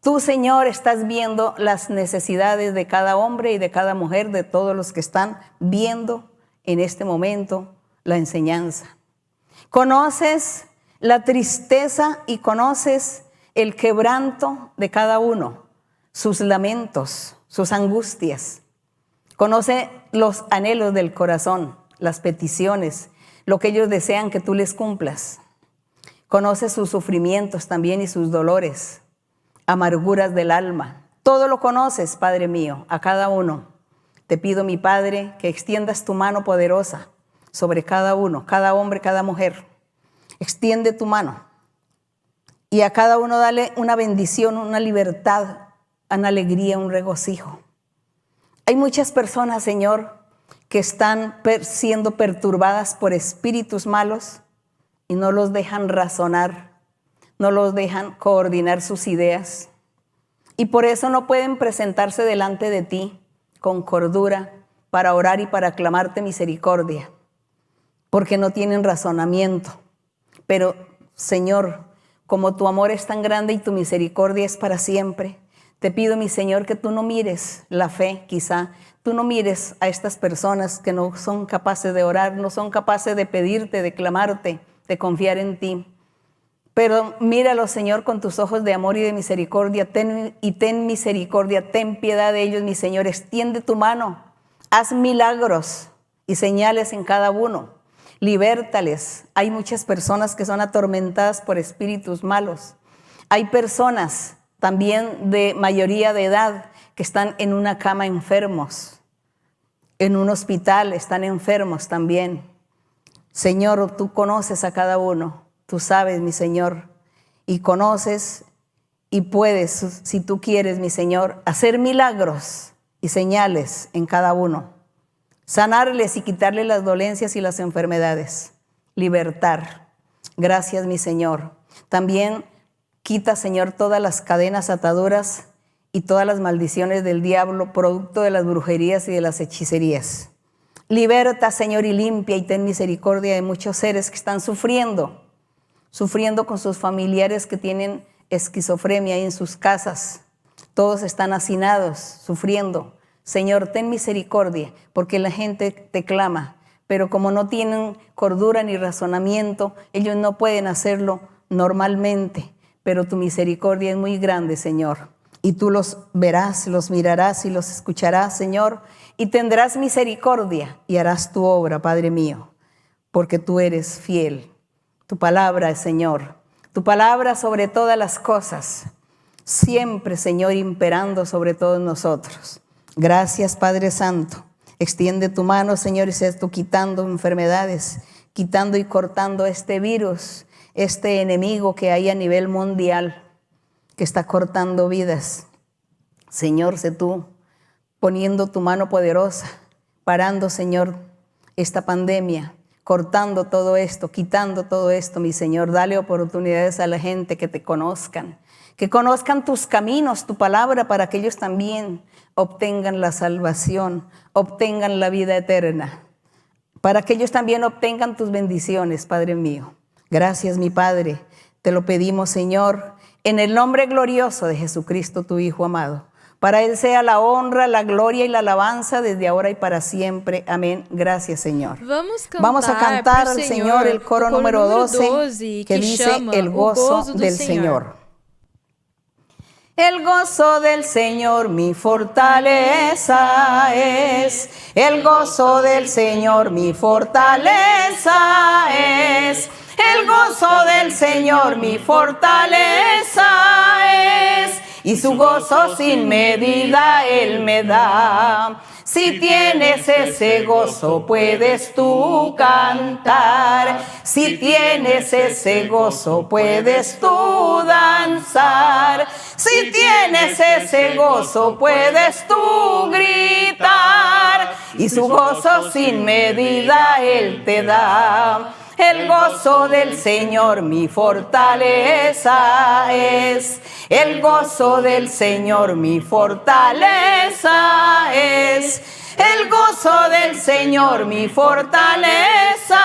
Tú, Señor, estás viendo las necesidades de cada hombre y de cada mujer, de todos los que están viendo en este momento la enseñanza. Conoces la tristeza y conoces el quebranto de cada uno, sus lamentos, sus angustias. Conoce los anhelos del corazón, las peticiones, lo que ellos desean que tú les cumplas. Conoce sus sufrimientos también y sus dolores, amarguras del alma. Todo lo conoces, Padre mío, a cada uno. Te pido, mi Padre, que extiendas tu mano poderosa sobre cada uno, cada hombre, cada mujer. Extiende tu mano y a cada uno dale una bendición, una libertad, una alegría, un regocijo. Hay muchas personas, Señor, que están siendo perturbadas por espíritus malos y no los dejan razonar, no los dejan coordinar sus ideas. Y por eso no pueden presentarse delante de ti con cordura para orar y para clamarte misericordia. porque no tienen razonamiento. Pero, Señor, como tu amor es tan grande y tu misericordia es para siempre, te pido, mi Señor, que tú no mires la fe, quizá. Tú no mires a estas personas que no son capaces de orar, no son capaces de pedirte, de clamarte, de confiar en ti. Pero míralo, Señor, con tus ojos de amor y de misericordia. Ten misericordia, ten piedad de ellos, mi Señor. Extiende tu mano, haz milagros y señales en cada uno. Libértales. Hay muchas personas que son atormentadas por espíritus malos. Hay personas también de mayoría de edad que están en una cama enfermos. En un hospital están enfermos también. Señor, tú conoces a cada uno. Tú sabes, mi Señor, y conoces y puedes, si tú quieres, mi Señor, hacer milagros y señales en cada uno. Sanarles y quitarles las dolencias y las enfermedades. Libertar. Gracias, mi Señor. También quita, Señor, todas las cadenas, ataduras y todas las maldiciones del diablo, producto de las brujerías y de las hechicerías. Liberta, Señor, y limpia y ten misericordia de muchos seres que están sufriendo con sus familiares que tienen esquizofrenia en sus casas. Todos están hacinados, sufriendo. Señor, ten misericordia, porque la gente te clama, pero como no tienen cordura ni razonamiento, ellos no pueden hacerlo normalmente, pero tu misericordia es muy grande, Señor. Y tú los verás, los mirarás y los escucharás, Señor, y tendrás misericordia y harás tu obra, Padre mío, porque tú eres fiel. Tu palabra, Señor, tu palabra sobre todas las cosas, siempre, Señor, imperando sobre todos nosotros. Gracias, Padre Santo. Extiende tu mano, Señor, y seas tú quitando enfermedades, quitando y cortando este virus, este enemigo que hay a nivel mundial, que está cortando vidas. Señor, sé tú poniendo tu mano poderosa, parando, Señor, esta pandemia, cortando todo esto, quitando todo esto, mi Señor. Dale oportunidades a la gente que te conozcan, que conozcan tus caminos, tu palabra, para que ellos también obtengan la salvación, obtengan la vida eterna, para que ellos también obtengan tus bendiciones, Padre mío. Gracias, mi Padre, te lo pedimos, Señor, en el nombre glorioso de Jesucristo, tu Hijo amado. Para Él sea la honra, la gloria y la alabanza desde ahora y para siempre. Amén. Gracias, Señor. Vamos a cantar al Señor el coro número 12 que dice el gozo del Señor. El gozo del Señor mi fortaleza es. El gozo del Señor mi fortaleza es. El gozo del Señor mi fortaleza es. Y su gozo sin medida Él me da. Si tienes ese gozo puedes tú cantar. Si tienes ese gozo puedes tú danzar. Si tienes ese gozo puedes tú gritar. Y su gozo sin medida Él te da. El gozo del Señor mi fortaleza es. El gozo del Señor mi fortaleza es. El gozo del Señor mi fortaleza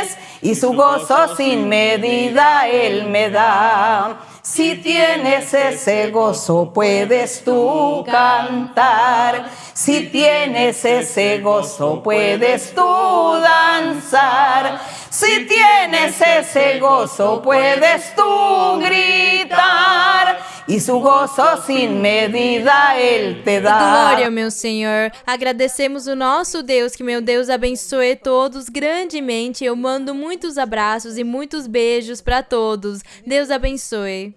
es. Y su gozo sin medida Él me da. Si tienes ese gozo puedes tú cantar. Si tienes ese gozo puedes tú danzar. Si tienes ese gozo puedes tú gritar. E seu gozo sem medida Ele te dá. Glória, meu Senhor. Agradecemos o nosso Deus, que meu Deus abençoe todos grandemente. Eu mando muitos abraços e muitos beijos para todos. Deus abençoe.